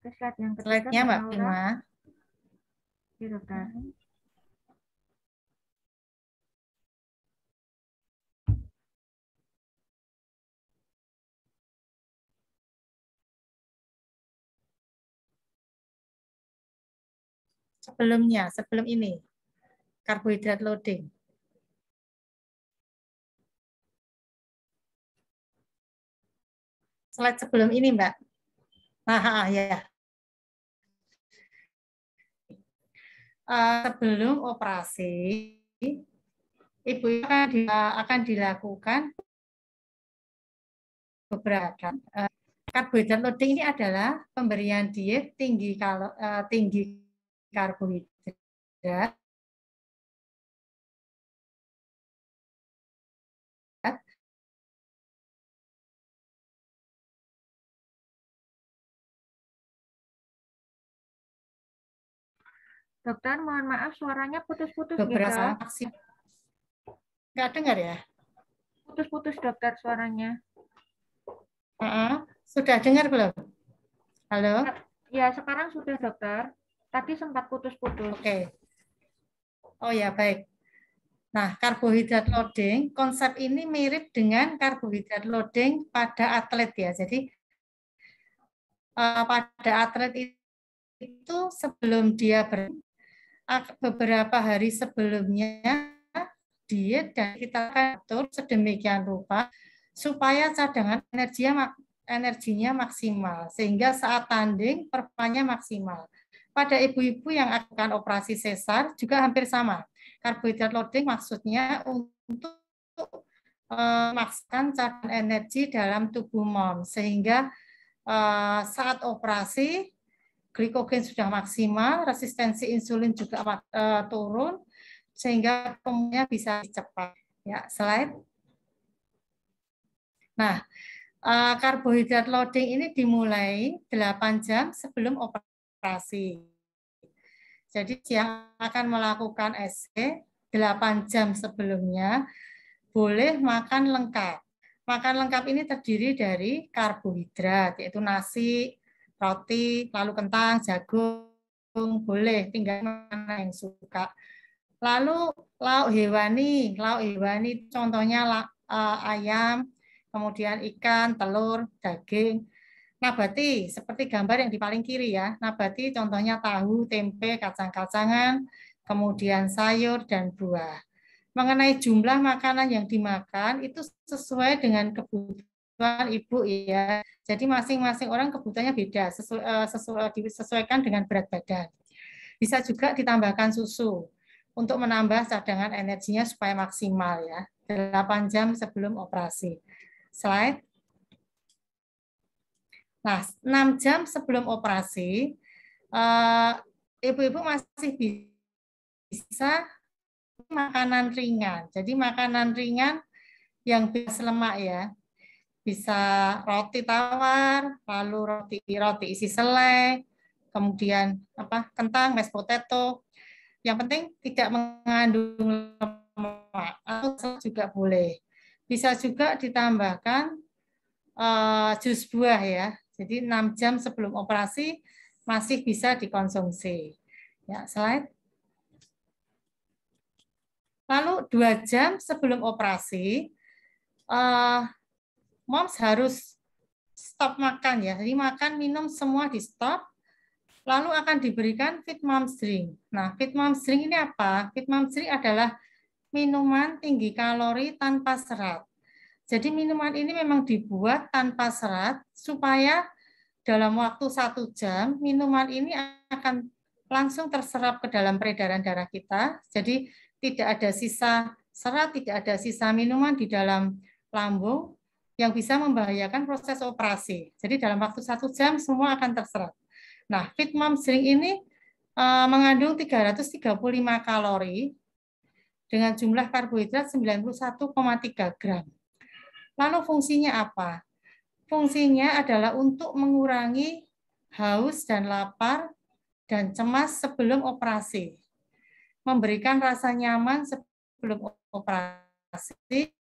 Slide yang ketiga, Slide-nya Mbak Bima. Ya, dokter. Sebelum ini, karbohidrat loading. slide sebelum ini, Mbak. Nah, ya. Sebelum operasi, ibu akan dilakukan beberapa karbohidrat loading. Ini adalah pemberian diet tinggi karbohidrat Dokter, mohon maaf suaranya putus-putus gitu. beberapa maksimal. Nggak dengar ya? Putus-putus dokter suaranya. Sudah dengar belum? Halo? Ya, sekarang sudah dokter. Tadi sempat putus-putus. Oke. Oh ya, baik. Nah, karbohidrat loading, konsep ini mirip dengan karbohidrat loading pada atlet ya. Jadi, pada atlet itu sebelum dia beberapa hari sebelumnya diet dan kita akan atur sedemikian rupa supaya cadangan energinya maksimal sehingga saat tanding performanya maksimal. Pada ibu-ibu yang akan operasi sesar juga hampir sama. Karbohidrat loading maksudnya untuk memaksakan cadangan energi dalam tubuh mom sehingga saat operasi glikogen sudah maksimal, resistensi insulin juga turun, sehingga pemulihannya bisa cepat. Ya, slide. Nah, karbohidrat loading ini dimulai 8 jam sebelum operasi. Jadi yang akan melakukan SC 8 jam sebelumnya boleh makan lengkap. Makan lengkap ini terdiri dari karbohidrat, yaitu nasi, roti, lalu kentang, jagung, boleh, tinggal mana yang suka. Lalu lauk hewani contohnya ayam, kemudian ikan, telur, daging. Nabati, seperti gambar yang di paling kiri ya, nabati contohnya tahu, tempe, kacang-kacangan, kemudian sayur dan buah. Mengenai jumlah makanan yang dimakan, itu sesuai dengan kebutuhan ibu ya. Jadi masing-masing orang kebutuhannya beda, disesuaikan dengan berat badan. Bisa juga ditambahkan susu untuk menambah cadangan energinya supaya maksimal ya. 8 jam sebelum operasi. Slide. Nah, 6 jam sebelum operasi, ibu-ibu masih bisa makanan ringan. Jadi makanan ringan yang bebas lemak ya. Bisa roti tawar, lalu roti isi selai, kemudian kentang, mashed potato. Yang penting tidak mengandung lemak, atau juga boleh. Bisa juga ditambahkan jus buah ya. Jadi 6 jam sebelum operasi masih bisa dikonsumsi. Ya, slide. Lalu 2 jam sebelum operasi, moms harus stop makan ya. Jadi makan, minum semua di stop. Lalu akan diberikan Fit Moms Drink. Nah, Fit Moms Drink ini apa? Fit Moms Drink adalah minuman tinggi kalori tanpa serat. Jadi minuman ini memang dibuat tanpa serat supaya dalam waktu 1 jam minuman ini akan langsung terserap ke dalam peredaran darah kita. Jadi tidak ada sisa serat, tidak ada sisa minuman di dalam lambung yang bisa membahayakan proses operasi. Jadi dalam waktu 1 jam semua akan terserap. Nah, Fit Moms Drink ini mengandung 335 kalori dengan jumlah karbohidrat 91,3 gram. Lalu fungsinya apa? Fungsinya adalah untuk mengurangi haus dan lapar dan cemas sebelum operasi. Memberikan rasa nyaman sebelum operasi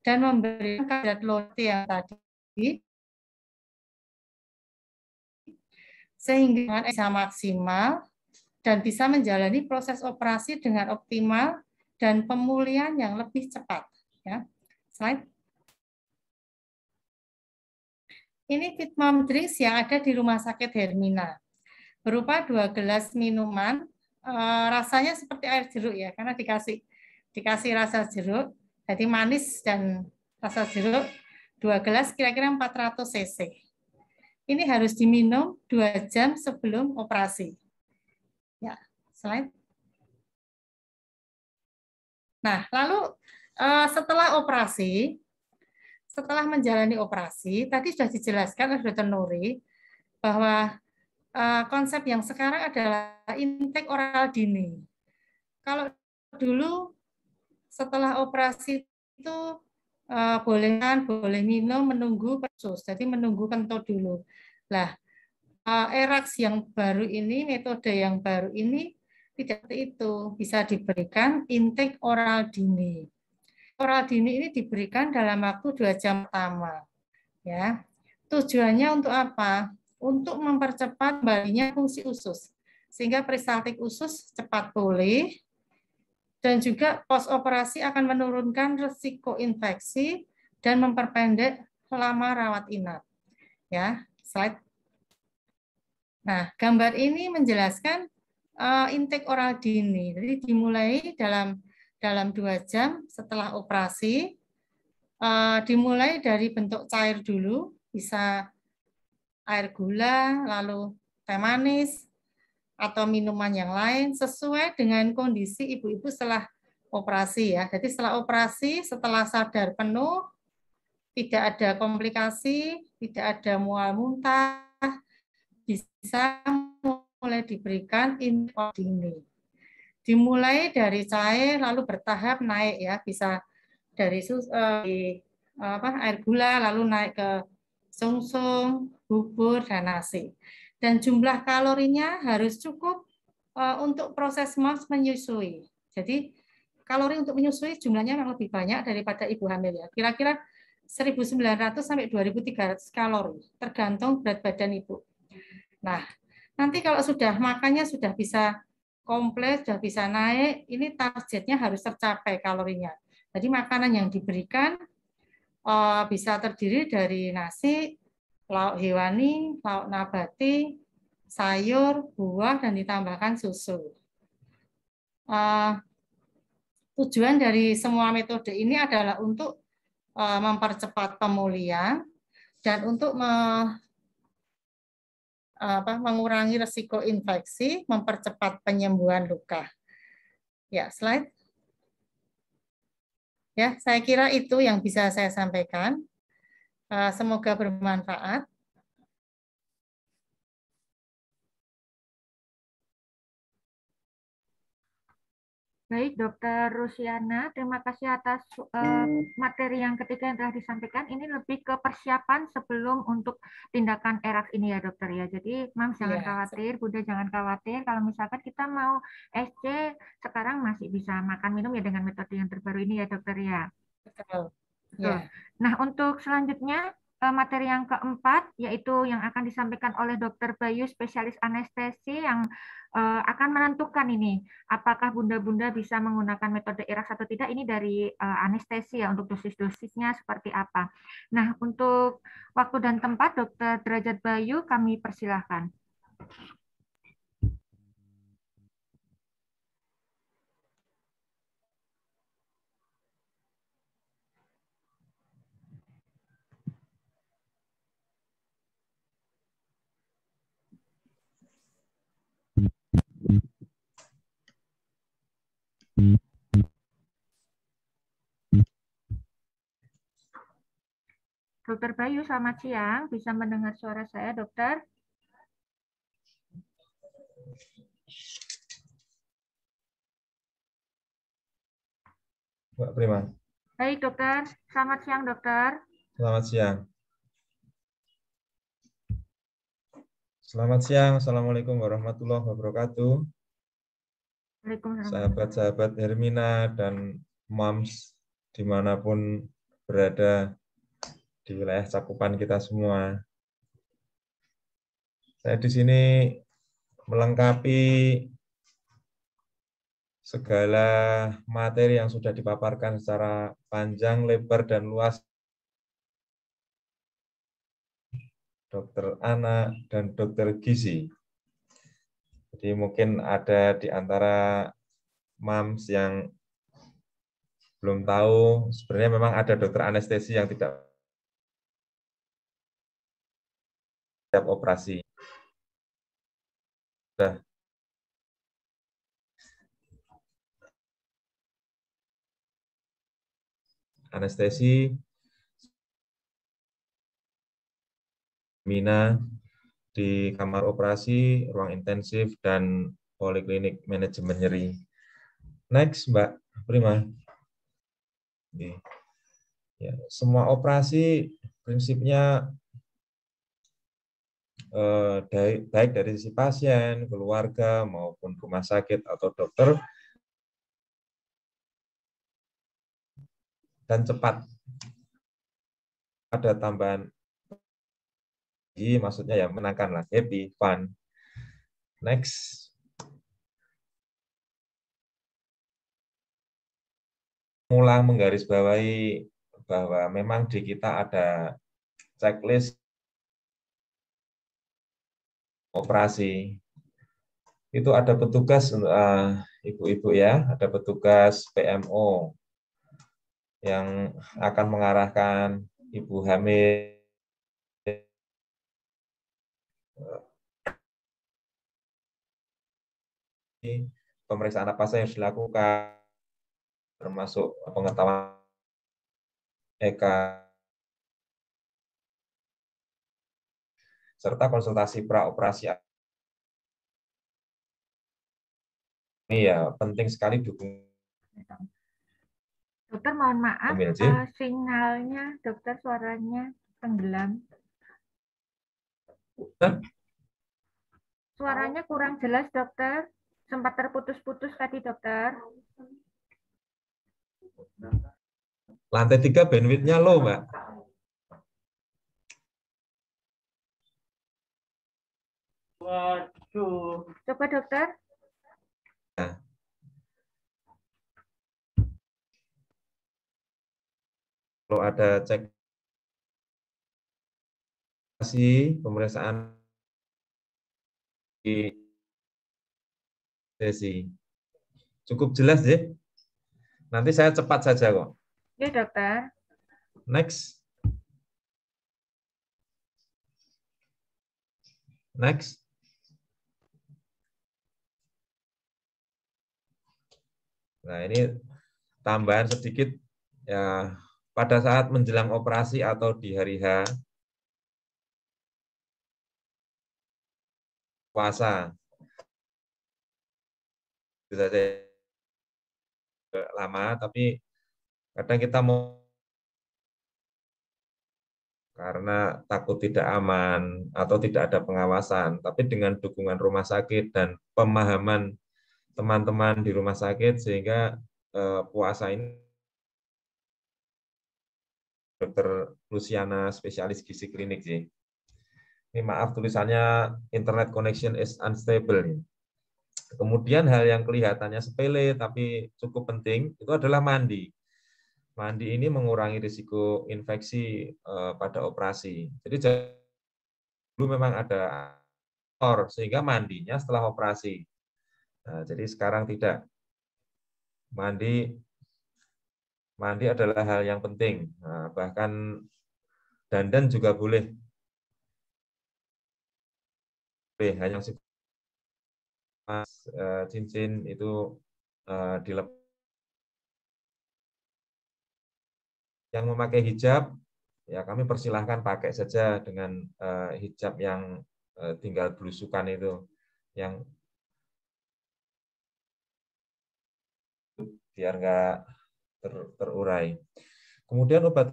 dan memberikan karbohidrat loading yang tadi sehingga bisa maksimal dan bisa menjalani proses operasi dengan optimal dan pemulihan yang lebih cepat. Ya. Slide. Ini Fit Mom Drinks yang ada di Rumah Sakit Hermina. Berupa 2 gelas minuman, rasanya seperti air jeruk ya, karena dikasih rasa jeruk, jadi manis dan rasa jeruk. 2 gelas kira-kira 400 cc. Ini harus diminum 2 jam sebelum operasi. Ya, slide. Nah, lalu setelah operasi, setelah menjalani operasi, tadi sudah dijelaskan oleh Dr. Nuri bahwa konsep yang sekarang adalah intake oral dini. Kalau dulu setelah operasi itu boleh kan, boleh minum, menunggu persus, jadi menunggu kentut dulu. Nah, ERAX yang baru ini, metode yang baru ini tidak seperti itu, bisa diberikan intake oral dini. Oral dini ini diberikan dalam waktu 2 jam pertama. Ya, tujuannya untuk apa? Untuk mempercepat kembalinya fungsi usus, sehingga peristaltik usus cepat pulih, dan juga post operasi akan menurunkan risiko infeksi dan memperpendek lama rawat inap. Ya, slide. Nah, gambar ini menjelaskan intake oral dini. Jadi dimulai dalam 2 jam setelah operasi, dimulai dari bentuk cair dulu, bisa air gula, lalu teh manis, atau minuman yang lain sesuai dengan kondisi ibu-ibu setelah operasi ya. Jadi setelah operasi, setelah sadar penuh, tidak ada komplikasi, tidak ada mual muntah, bisa mulai diberikan intake dini. Dimulai dari cair lalu bertahap naik ya, bisa dari air gula lalu naik ke sungsum, bubur, dan nasi. Dan jumlah kalorinya harus cukup untuk proses MOMS menyusui. Jadi kalori untuk menyusui jumlahnya memang lebih banyak daripada ibu hamil ya. Kira-kira 1.900 sampai 2.300 kalori, tergantung berat badan ibu. Nah, nanti kalau sudah makannya sudah bisa kompleks, sudah bisa naik, ini targetnya harus tercapai kalorinya. Jadi makanan yang diberikan bisa terdiri dari nasi, lauk hewani, lauk nabati, sayur, buah, dan ditambahkan susu. Tujuan dari semua metode ini adalah untuk mempercepat pemulihan dan untuk mengurangi risiko infeksi, mempercepat penyembuhan luka. Ya, slide. Ya, saya kira itu yang bisa saya sampaikan. Semoga bermanfaat. Baik, Dokter Rusiana, terima kasih atas materi yang ketiga yang telah disampaikan. Ini lebih ke persiapan sebelum untuk tindakan ERAX ini ya, Dokter ya. Jadi, Mams jangan khawatir, Bunda jangan khawatir. Kalau misalkan kita mau SC, sekarang masih bisa makan minum ya dengan metode yang terbaru ini ya, Dokter ya. Betul. Ya. Nah, untuk selanjutnya materi yang keempat yaitu yang akan disampaikan oleh Dokter Bayu, spesialis anestesi yang akan menentukan ini apakah bunda-bunda bisa menggunakan metode ERAX atau tidak. Ini dari anestesi ya, untuk dosis-dosisnya seperti apa. Nah, untuk waktu dan tempat Dokter Derajat Bayu kami persilahkan. Dokter Bayu, selamat siang. Bisa mendengar suara saya, Dokter? Mbak Prima. Baik, Dokter. Selamat siang, Dokter. Selamat siang. Selamat siang. Assalamualaikum warahmatullahi wabarakatuh. Waalaikumsalam. Sahabat-sahabat Hermina dan Moms dimanapun berada di wilayah cakupan kita semua. Saya di sini melengkapi segala materi yang sudah dipaparkan secara panjang, lebar, dan luas Dokter Ana dan Dokter Gizi. Jadi mungkin ada di antara Moms yang belum tahu, sebenarnya memang ada dokter anestesi yang tidak siap operasi. Sudah. Anestesi, Mina di kamar operasi, ruang intensif, dan poliklinik manajemen nyeri. Next, Mbak Prima. Ya, semua operasi prinsipnya baik dari sisi pasien, keluarga, maupun rumah sakit atau dokter, dan cepat. Ada tambahan, maksudnya ya menangkan lah, happy, fun. Next. Ulang menggarisbawahi bahwa memang di kita ada checklist operasi. Itu ada petugas ibu-ibu ya, ada petugas PMO yang akan mengarahkan ibu hamil pemeriksaan apa saja yang harus dilakukan, termasuk pengetahuan EK, serta konsultasi pra-operasi. Ini ya penting sekali dukung. Dokter, mohon maaf, sinyalnya, dokter, suaranya tenggelam. Suaranya kurang jelas, dokter. Sempat terputus-putus tadi, dokter. Lantai 3 bandwidth-nya low, Mbak. Waduh. Coba, dokter. Nah. Kalau ada cek pemeriksaan di sesi. Cukup jelas ya? Nanti saya cepat saja kok. Ya, dokter. Next. Next. Nah, ini tambahan sedikit ya, pada saat menjelang operasi atau di hari H puasa. Bisa saja lama, tapi kadang kita mau karena takut tidak aman atau tidak ada pengawasan, tapi dengan dukungan rumah sakit dan pemahaman teman-teman di rumah sakit, sehingga puasa ini Dr. Luciana, spesialis gizi klinik sih. Ini maaf tulisannya internet connection is unstable. Kemudian hal yang kelihatannya sepele tapi cukup penting itu adalah mandi. Mandi ini mengurangi risiko infeksi pada operasi. Jadi dulu memang ada sehingga mandinya setelah operasi. Nah, jadi sekarang tidak. Mandi adalah hal yang penting. Nah, bahkan dandan juga boleh. Hanya cincin itu dilepas. Yang memakai hijab, ya kami persilahkan pakai saja dengan hijab yang tinggal belusukan itu, yang biar nggak terurai. Kemudian obat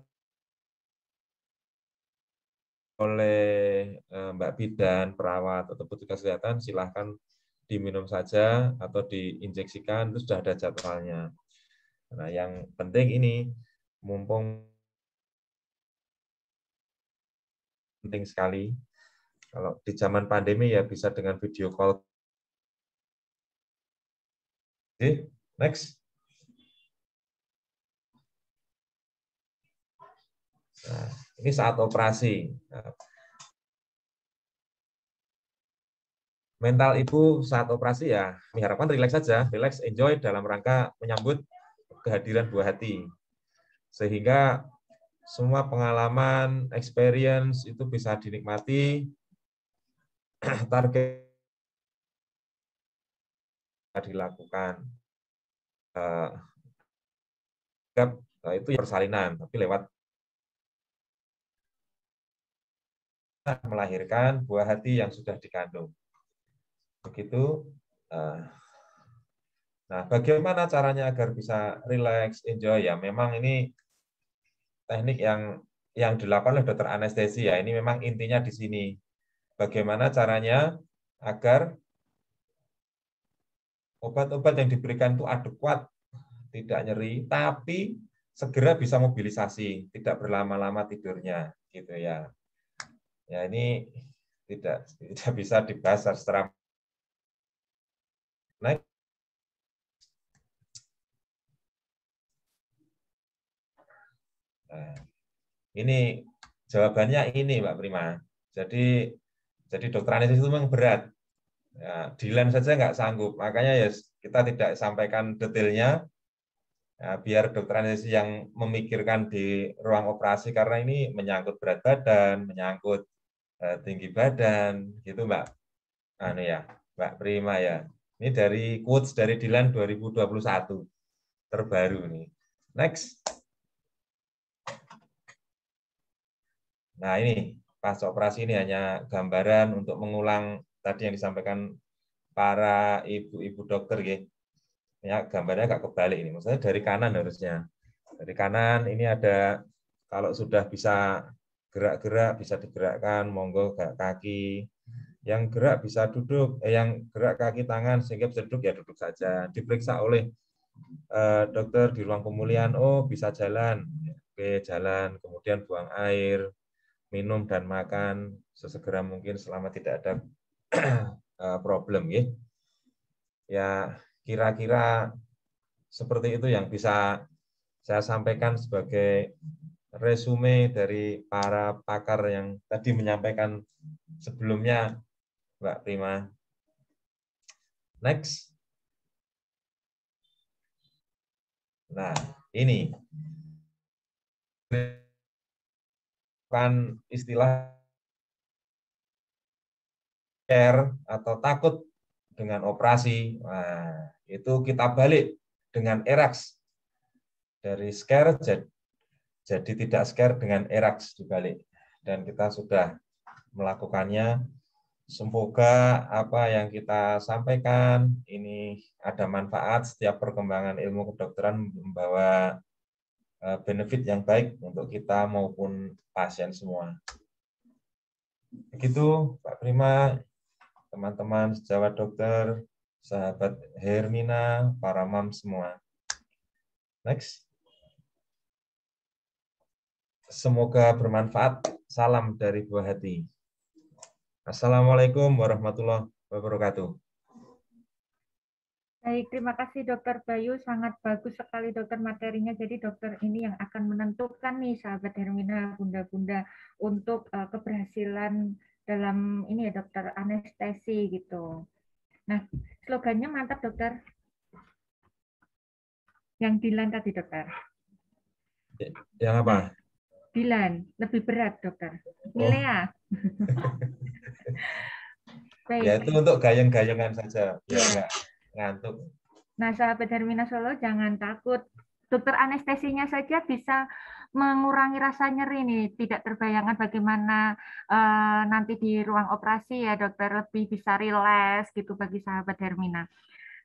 oleh Mbak Bidan, perawat atau petugas kesehatan silahkan diminum saja atau diinjeksikan, itu sudah ada jadwalnya. Nah, yang penting ini mumpung penting sekali. Kalau di zaman pandemi ya bisa dengan video call. Oke, next. Nah, ini saat operasi. Nah, mental ibu saat operasi ya, diharapkan rileks saja, rileks, enjoy dalam rangka menyambut kehadiran buah hati. Sehingga semua pengalaman, experience itu bisa dinikmati target dilakukan itu persalinan, tapi lewat melahirkan buah hati yang sudah dikandung. Begitu. Nah, bagaimana caranya agar bisa relax, enjoy? Ya, memang ini teknik yang dilakukan oleh dokter anestesi ya. Ini memang intinya di sini. Bagaimana caranya agar obat-obat yang diberikan itu adekuat, tidak nyeri, tapi segera bisa mobilisasi, tidak berlama-lama tidurnya, gitu ya. Ya ini tidak bisa dibahas secara naik. Nah, ini jawabannya ini, Mbak Prima. Jadi dokter anestesi itu memang berat. Ya, Dilan saja nggak sanggup, makanya ya kita tidak sampaikan detailnya, ya, biar dokter anestesi yang memikirkan di ruang operasi, karena ini menyangkut berat badan, menyangkut tinggi badan, gitu Mbak. Anu ya, Mbak Prima ya. Ini dari quotes dari Dilan 2021 terbaru nih. Next. Nah ini pas operasi ini hanya gambaran untuk mengulang tadi yang disampaikan para ibu-ibu dokter ya. Ya, gambarnya agak kebalik ini. Maksudnya dari kanan harusnya. Dari kanan ini ada, kalau sudah bisa gerak-gerak bisa digerakkan, monggo kaki. Yang gerak bisa duduk, yang gerak kaki tangan sehingga bisa duduk ya duduk saja. Diperiksa oleh dokter di ruang pemulihan, oh bisa jalan. Oke, jalan, kemudian buang air, minum dan makan sesegera mungkin selama tidak ada problem ya. Ya, kira-kira seperti itu yang bisa saya sampaikan sebagai resume dari para pakar yang tadi menyampaikan sebelumnya, Mbak Prima. Next. Nah, ini kan istilah care atau takut dengan operasi. Nah, itu kita balik dengan ERAX. Dari scare jadi tidak scare dengan ERAX dibalik. Dan kita sudah melakukannya. Semoga apa yang kita sampaikan ini ada manfaat. Setiap perkembangan ilmu kedokteran membawa benefit yang baik untuk kita maupun pasien semua. Begitu Pak Prima, teman-teman sejawat dokter, sahabat Hermina, para mam semua. Next. Semoga bermanfaat. Salam dari buah hati. Assalamualaikum warahmatullahi wabarakatuh. Baik, terima kasih Dokter Bayu. Sangat bagus sekali dokter materinya. Jadi dokter ini yang akan menentukan nih sahabat Hermina, bunda-bunda untuk keberhasilan dalam ini ya dokter anestesi gitu. Nah, slogannya mantap dokter. Yang Dilan tadi dokter. Yang apa? Dilan, lebih berat dokter. Milea. Baik. Ya itu untuk gayeng-gayengan saja, biar nggak ngantuk. Nah, sahabat Hermina Solo jangan takut. Dokter anestesinya saja bisa mengurangi rasa nyeri nih. Tidak terbayangkan bagaimana nanti di ruang operasi ya dokter lebih bisa rileks gitu bagi sahabat Hermina.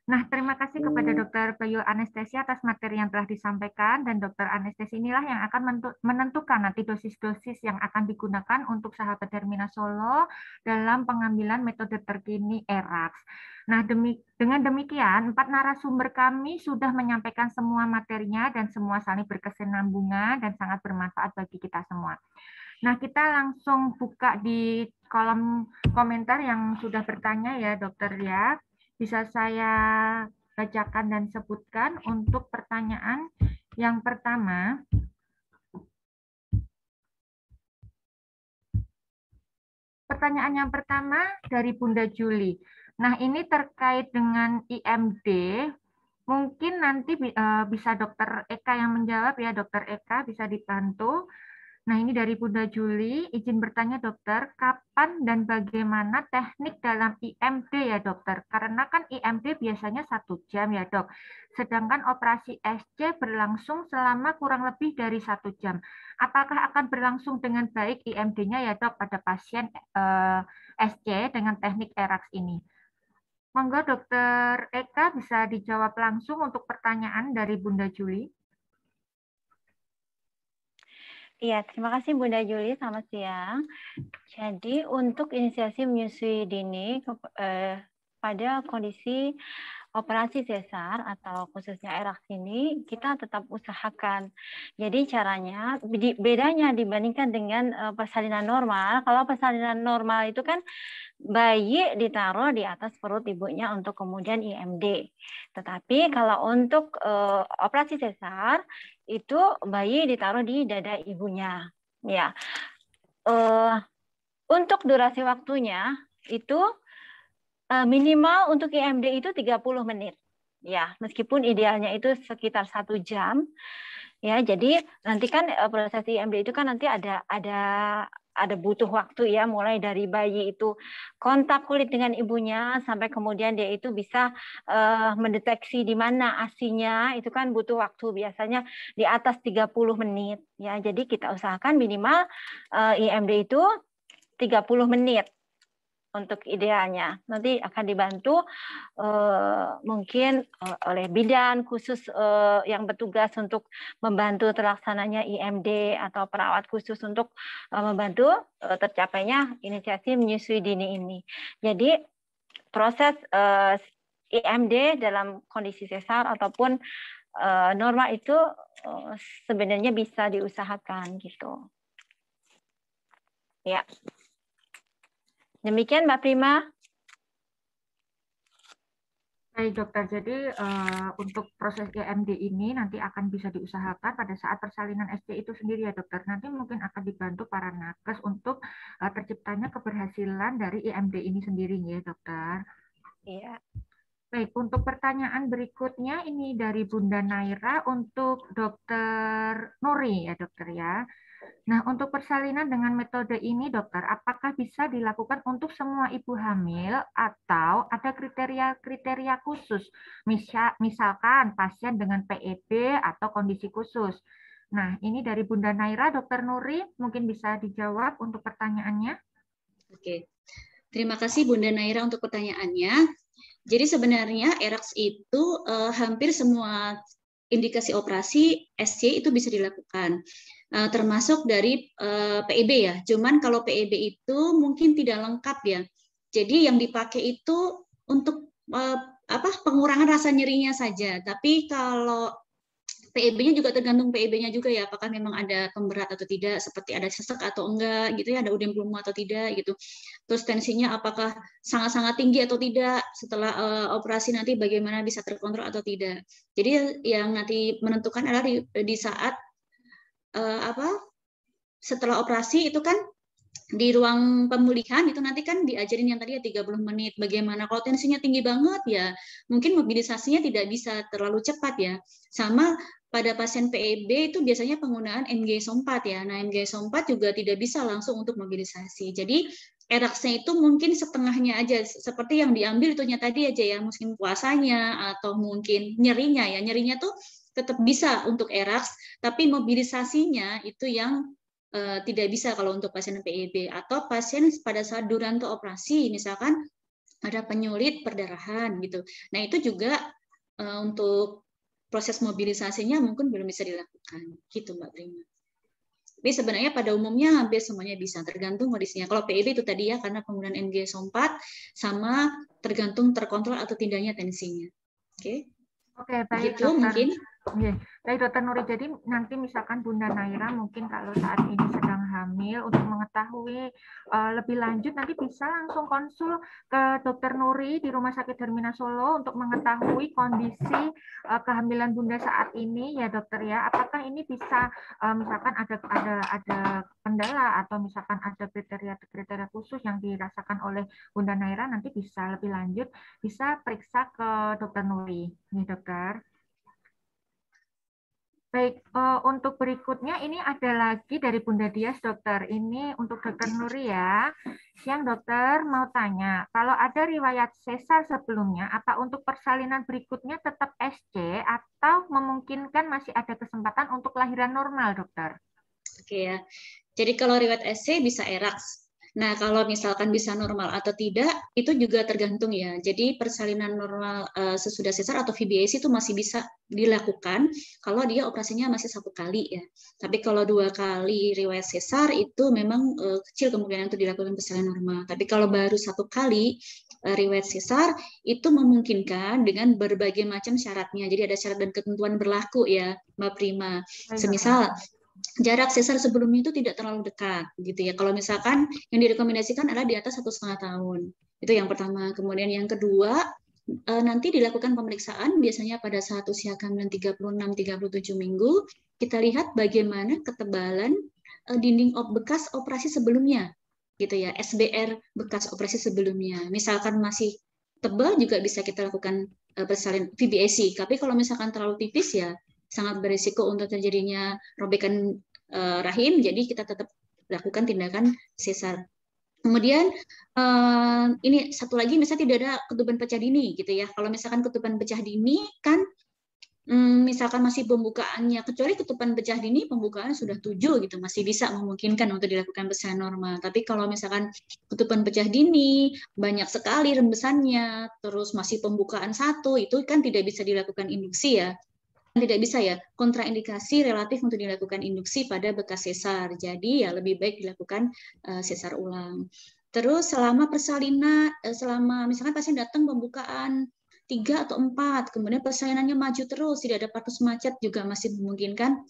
Nah, terima kasih kepada Dokter Bayu Anestesi atas materi yang telah disampaikan, dan dokter anestesi inilah yang akan menentukan nanti dosis-dosis yang akan digunakan untuk sahabat Hermina Solo dalam pengambilan metode terkini ERAX. Nah, dengan demikian, 4 narasumber kami sudah menyampaikan semua materinya dan semua saling berkesinambungan dan sangat bermanfaat bagi kita semua. Nah, kita langsung buka di kolom komentar yang sudah bertanya ya, dokter ya. Bisa saya bacakan dan sebutkan untuk pertanyaan yang pertama. Pertanyaan yang pertama dari Bunda Juli. Nah, ini terkait dengan IMD. Mungkin nanti bisa Dokter Eka yang menjawab ya, Dokter Eka bisa dibantu. Nah, ini dari Bunda Juli, izin bertanya dokter, kapan dan bagaimana teknik dalam IMD ya dokter? Karena kan IMD biasanya 1 jam ya dok, sedangkan operasi SC berlangsung selama kurang lebih dari 1 jam. Apakah akan berlangsung dengan baik IMD-nya ya dok pada pasien SC dengan teknik ERAX ini? Monggo dokter Eka bisa dijawab langsung untuk pertanyaan dari Bunda Juli. Iya, terima kasih Bunda Juli, selamat siang. Jadi untuk inisiasi menyusui dini pada kondisi operasi sesar atau khususnya ERAX ini kita tetap usahakan. Jadi caranya bedanya dibandingkan dengan persalinan normal. Kalau persalinan normal itu kan bayi ditaruh di atas perut ibunya untuk kemudian IMD. Tetapi kalau untuk operasi sesar itu bayi ditaruh di dada ibunya. Ya, untuk durasi waktunya itu minimal untuk IMD itu 30 menit. Ya, meskipun idealnya itu sekitar 1 jam. Ya, jadi nanti kan proses IMD itu kan nanti ada butuh waktu ya, mulai dari bayi itu kontak kulit dengan ibunya sampai kemudian dia itu bisa mendeteksi di mana ASI-nya, itu kan butuh waktu biasanya di atas 30 menit ya. Jadi kita usahakan minimal IMD itu 30 menit untuk idealnya. Nanti akan dibantu mungkin oleh bidan khusus yang bertugas untuk membantu terlaksananya IMD atau perawat khusus untuk membantu tercapainya inisiasi menyusui dini ini. Jadi proses IMD dalam kondisi sesar ataupun normal itu sebenarnya bisa diusahakan gitu. Ya. Demikian Mbak Prima. Baik dokter, jadi untuk proses IMD ini nanti akan bisa diusahakan pada saat persalinan SC itu sendiri ya dokter. Nanti mungkin akan dibantu para nakes untuk terciptanya keberhasilan dari IMD ini sendiri ya dokter. Iya. Baik, untuk pertanyaan berikutnya ini dari Bunda Naira untuk dokter Nuri ya dokter ya. Nah, untuk persalinan dengan metode ini, dokter, apakah bisa dilakukan untuk semua ibu hamil atau ada kriteria-kriteria khusus? Misalkan pasien dengan PEB atau kondisi khusus. Nah, ini dari Bunda Naira, dokter Nuri, mungkin bisa dijawab untuk pertanyaannya. Oke, terima kasih Bunda Naira untuk pertanyaannya. Jadi sebenarnya ERAX itu hampir semua indikasi operasi SC itu bisa dilakukan. Termasuk dari PEB ya. Cuman kalau PEB itu mungkin tidak lengkap ya. Jadi yang dipakai itu untuk pengurangan rasa nyerinya saja. Tapi kalau PEB-nya juga tergantung PEB-nya juga ya, apakah memang ada pemberat atau tidak, seperti ada sesek atau enggak gitu ya, ada udem pulmo atau tidak gitu. Terus tensinya apakah sangat-sangat tinggi atau tidak, setelah operasi nanti bagaimana bisa terkontrol atau tidak. Jadi yang nanti menentukan adalah di saat setelah operasi itu kan di ruang pemulihan itu nanti kan diajarin yang tadi ya 30 menit bagaimana kalau tensinya tinggi banget ya mungkin mobilisasinya tidak bisa terlalu cepat ya. Sama pada pasien PEB itu biasanya penggunaan NG-SO4 ya. Nah, NG-SO4 juga tidak bisa langsung untuk mobilisasi. Jadi ERAX-nya itu mungkin setengahnya aja seperti yang diambil itunya tadi aja ya, mungkin puasanya atau mungkin nyerinya ya. Nyerinya tuh tetap bisa untuk ERAX, tapi mobilisasinya itu yang tidak bisa kalau untuk pasien PEB atau pasien pada saat duranto operasi misalkan ada penyulit perdarahan gitu. Nah itu juga untuk proses mobilisasinya mungkin belum bisa dilakukan gitu Mbak Prima. Tapi sebenarnya pada umumnya hampir semuanya bisa tergantung kondisinya. Kalau PEB itu tadi ya karena penggunaan NG-SO4 sama tergantung terkontrol atau tidaknya tensinya. Oke. Oke, baik gitu, dokter. mungkin. Baik dokter Nuri, jadi nanti misalkan Bunda Naira mungkin kalau saat ini sedang hamil untuk mengetahui lebih lanjut nanti bisa langsung konsul ke dokter Nuri di Rumah Sakit Hermina Solo untuk mengetahui kondisi kehamilan Bunda saat ini ya dokter ya. Apakah ini bisa misalkan ada kendala atau misalkan ada kriteria khusus yang dirasakan oleh Bunda Naira nanti bisa lebih lanjut bisa periksa ke dokter Nuri nih dokter. Baik, untuk berikutnya ini ada lagi dari Bunda Dias, dokter. Ini untuk dokter Nuri ya. Siang dokter, mau tanya, kalau ada riwayat sesar sebelumnya, apa untuk persalinan berikutnya tetap SC atau memungkinkan masih ada kesempatan untuk lahiran normal, dokter? Oke ya. Jadi kalau riwayat SC bisa ERAX. Nah, kalau misalkan bisa normal atau tidak, itu juga tergantung ya. Jadi persalinan normal sesudah sesar atau VBAC itu masih bisa dilakukan kalau dia operasinya masih 1 kali ya. Tapi kalau 2 kali riwayat sesar itu memang kecil kemungkinan untuk dilakukan persalinan normal. Tapi kalau baru 1 kali riwayat sesar itu memungkinkan dengan berbagai macam syaratnya. Jadi ada syarat dan ketentuan berlaku ya, Mbak Prima. Semisal jarak sesar sebelumnya itu tidak terlalu dekat gitu ya. Kalau misalkan yang direkomendasikan adalah di atas 1,5 tahun. Itu yang pertama. Kemudian yang kedua, nanti dilakukan pemeriksaan biasanya pada saat usia kehamilan 36-37 minggu, kita lihat bagaimana ketebalan dinding bekas operasi sebelumnya gitu ya, SBR bekas operasi sebelumnya. Misalkan masih tebal juga bisa kita lakukan persalinan VBAC. Tapi kalau misalkan terlalu tipis ya sangat berisiko untuk terjadinya robekan rahim, jadi kita tetap lakukan tindakan sesar. Kemudian ini satu lagi, misalnya tidak ada ketuban pecah dini gitu ya. Kalau misalkan ketuban pecah dini kan misalkan masih pembukaannya, kecuali ketuban pecah dini pembukaan sudah 7 gitu, masih bisa memungkinkan untuk dilakukan persalinan normal. Tapi kalau misalkan ketuban pecah dini banyak sekali rembesannya, terus masih pembukaan 1, itu kan tidak bisa dilakukan induksi ya. Tidak bisa ya, kontraindikasi relatif untuk dilakukan induksi pada bekas sesar. Jadi ya lebih baik dilakukan sesar ulang. Terus selama persalinan, selama misalkan pasien datang pembukaan 3 atau 4, kemudian persalinannya maju terus, tidak ada partus macet, juga masih memungkinkan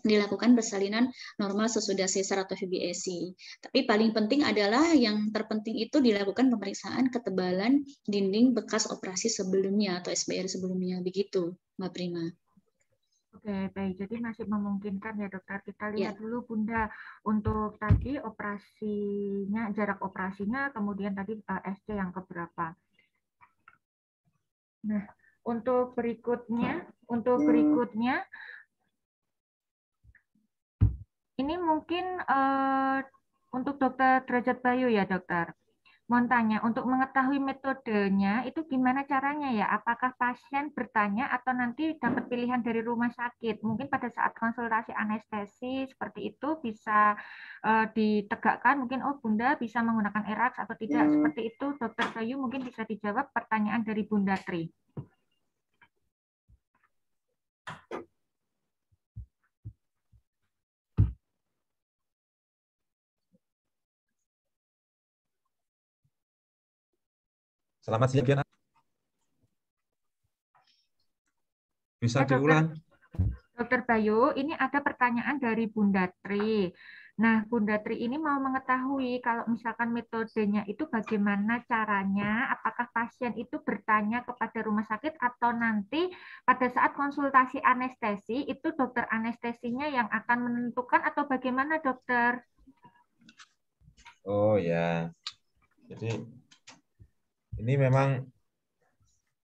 dilakukan persalinan normal sesudah sesar atau VBAC. Tapi paling penting adalah yang terpenting itu dilakukan pemeriksaan ketebalan dinding bekas operasi sebelumnya atau SBR sebelumnya. Begitu, Mbak Prima. Oke, baik. Jadi masih memungkinkan ya dokter. Kita lihat dulu Bunda untuk tadi operasinya, jarak operasinya, kemudian tadi SC yang keberapa. Nah, untuk berikutnya ini mungkin untuk dokter Derajat Bayu ya dokter. Mohon tanya, untuk mengetahui metodenya itu gimana caranya ya? Apakah pasien bertanya atau nanti dapat pilihan dari rumah sakit? Mungkin pada saat konsultasi anestesi seperti itu bisa ditegakkan, mungkin oh Bunda bisa menggunakan ERAX atau tidak, seperti itu. Dokter Bayu mungkin bisa dijawab pertanyaan dari Bunda Tri. Selamat siang, Bian. Bisa ya, diulang? Dokter Bayu, ini ada pertanyaan dari Bunda Tri. Nah, Bunda Tri ini mau mengetahui kalau misalkan metodenya itu bagaimana caranya, apakah pasien itu bertanya kepada rumah sakit atau nanti pada saat konsultasi anestesi itu dokter anestesinya yang akan menentukan atau bagaimana dokter? Oh ya, jadi ini memang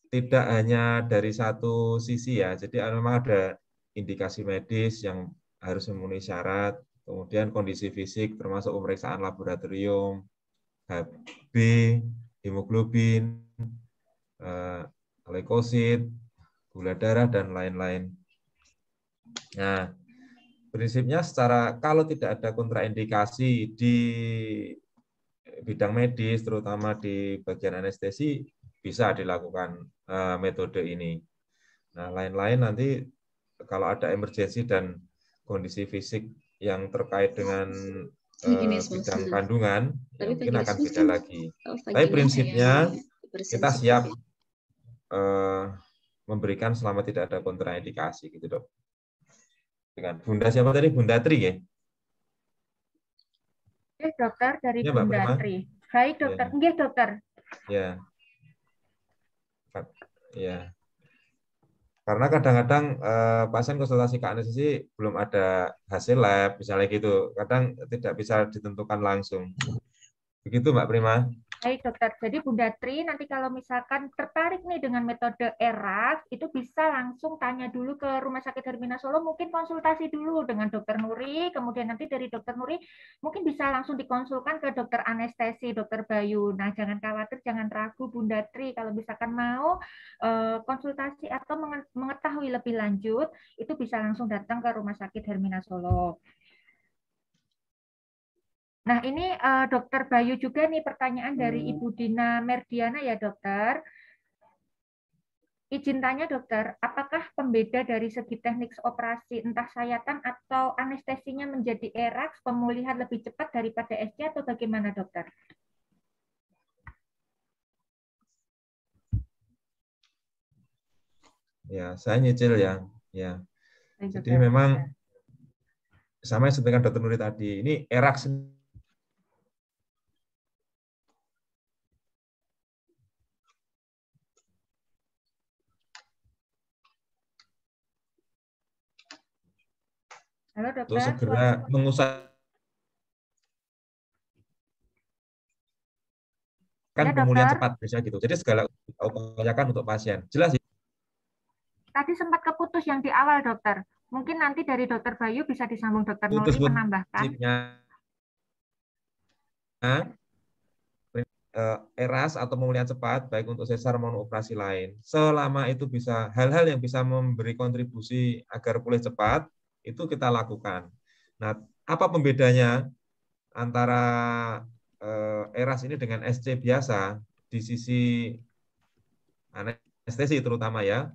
tidak hanya dari satu sisi ya, jadi memang ada indikasi medis yang harus memenuhi syarat, kemudian kondisi fisik termasuk pemeriksaan laboratorium, HB, hemoglobin, leukosit, gula darah, dan lain-lain. Nah, prinsipnya kalau tidak ada kontraindikasi di bidang medis, terutama di bagian anestesi, bisa dilakukan metode ini. Nah, lain-lain nanti kalau ada emergensi dan kondisi fisik yang terkait dengan bidang kandungan, ya mungkin akan beda lagi. Tapi prinsipnya kita siap memberikan selama tidak ada kontraindikasi, gitu dok. Dengan Bunda siapa tadi? Bunda Tri ya? Dokter dari ya, Bunda Tri. Baik dokter, ya. Dokter. Ya. Ya. Karena kadang-kadang pasien konsultasi ke anestesi belum ada hasil lab, misalnya gitu. Kadang tidak bisa ditentukan langsung. Begitu Mbak Prima? Baik dokter, jadi Bunda Tri nanti kalau misalkan tertarik nih dengan metode ERAS, itu bisa langsung tanya dulu ke Rumah Sakit Hermina Solo, mungkin konsultasi dulu dengan dokter Nuri, kemudian nanti dari dokter Nuri mungkin bisa langsung dikonsulkan ke dokter anestesi, dokter Bayu. Nah jangan khawatir, jangan ragu Bunda Tri, kalau misalkan mau konsultasi atau mengetahui lebih lanjut, itu bisa langsung datang ke Rumah Sakit Hermina Solo. Nah, ini Dokter Bayu juga nih pertanyaan dari Ibu Dina Merdiana ya, Dokter. Izin tanya, Dokter, apakah pembeda dari segi teknik operasi entah sayatan atau anestesinya menjadi ERAX, pemulihan lebih cepat daripada SC atau bagaimana, Dokter? Ya, saya nyicil ya. Ya. Baik, Jadi Dokter. memang sama yang disampaikan Dr. Nuri tadi, ini ERAX Halo, untuk Dokter. segera mengusahakan Ya, pemulihan Dokter. cepat biasanya gitu. Jadi segala upayakan untuk pasien. Jelas ya? Tadi sempat keputus yang di awal, Dokter. Mungkin nanti dari Dokter Bayu bisa disambung Dokter Nuri Putus menambahkan. ERAS atau pemulihan cepat baik untuk sesar maupun operasi lain. Selama itu bisa hal-hal yang bisa memberi kontribusi agar pulih cepat itu kita lakukan. Nah, apa pembedanya antara ERAS ini dengan SC biasa di sisi anestesi terutama ya?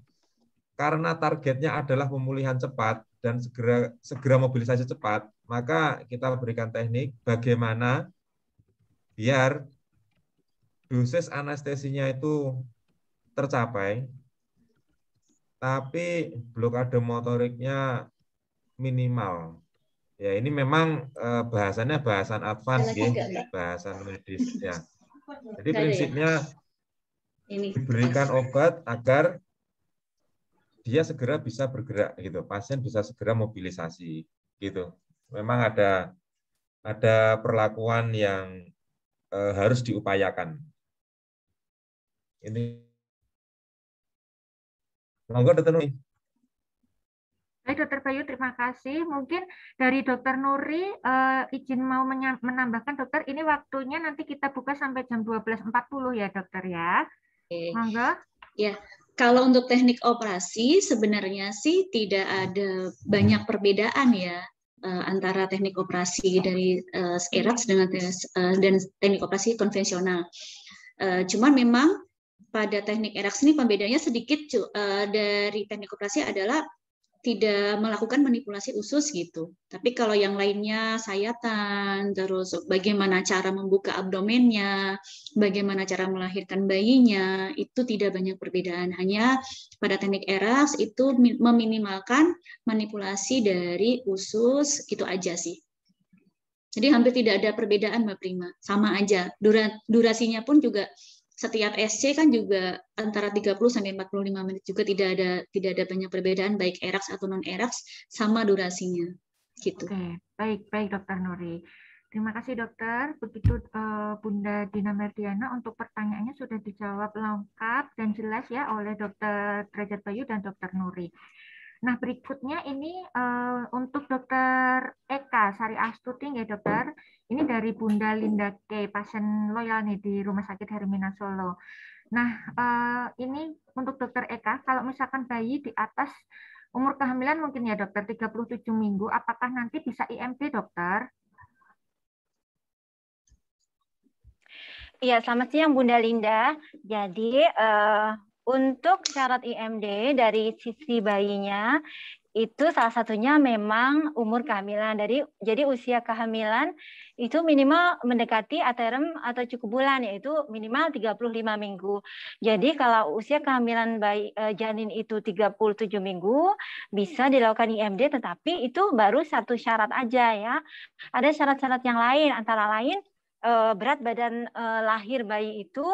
Karena targetnya adalah pemulihan cepat dan segera mobilisasi cepat, maka kita berikan teknik bagaimana biar dosis anestesinya itu tercapai, tapi blokade motoriknya minimal. Ya ini memang bahasannya bahasan advance, bahasan medis. Ya. Jadi prinsipnya diberikan obat agar dia segera bisa bergerak gitu, pasien bisa segera mobilisasi gitu. Memang ada perlakuan yang harus diupayakan. Ini monggo Dokter Nuri. Baik, Dokter Bayu, terima kasih. Mungkin dari Dokter Nuri, izin mau menambahkan, Dokter, ini waktunya nanti kita buka sampai jam 12.40 ya, Dokter ya. Monggo. Ya, kalau untuk teknik operasi sebenarnya sih tidak ada banyak perbedaan ya antara teknik operasi dari ERAX dengan dan teknik operasi konvensional. Cuman memang pada teknik ERAX ini pembedanya sedikit dari teknik operasi adalah tidak melakukan manipulasi usus gitu. Tapi kalau yang lainnya sayatan, terus bagaimana cara membuka abdomennya, bagaimana cara melahirkan bayinya, itu tidak banyak perbedaan. Hanya pada teknik ERAX itu meminimalkan manipulasi dari usus, itu aja sih. Jadi hampir tidak ada perbedaan Mbak Prima, sama aja. Durasinya pun juga setiap SC kan juga antara 30 sampai 45 menit juga tidak ada banyak perbedaan baik ERAX atau non ERAX sama durasinya gitu. Oke, baik Dokter Nuri. Terima kasih Dokter. Begitu Bunda Dina Merdiana untuk pertanyaannya sudah dijawab lengkap dan jelas ya oleh Dokter Derajat Bayu dan Dokter Nuri. Nah, berikutnya ini untuk Dokter Eka Sari Astuti ya Dokter. Ini dari Bunda Linda K, pasien loyal nih di Rumah Sakit Hermina Solo. Nah, ini untuk Dokter Eka, kalau misalkan bayi di atas umur kehamilan mungkin ya Dokter 37 minggu, apakah nanti bisa IMD Dokter? Iya, selamat siang Bunda Linda. Jadi untuk syarat IMD dari sisi bayinya itu salah satunya memang umur kehamilan. Jadi usia kehamilan itu minimal mendekati aterem atau cukup bulan, yaitu minimal 35 minggu. Jadi kalau usia kehamilan bayi janin itu 37 minggu bisa dilakukan IMD, tetapi itu baru satu syarat aja ya. Ada syarat-syarat yang lain, antara lain berat badan lahir bayi itu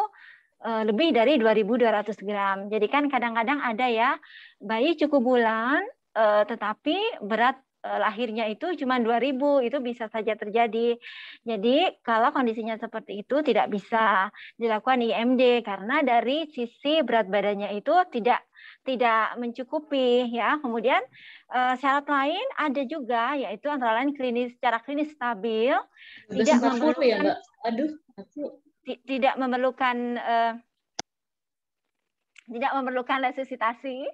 lebih dari 2.200 gram. Jadi kan kadang-kadang ada ya bayi cukup bulan tetapi berat lahirnya itu cuma 2000, itu bisa saja terjadi. Jadi kalau kondisinya seperti itu tidak bisa dilakukan IMD karena dari sisi berat badannya itu tidak mencukupi ya. Kemudian syarat lain ada juga yaitu antara lain secara klinis stabil, tidak memerlukan ya, Mbak. Aduh, aku tidak memerlukan resusitasi,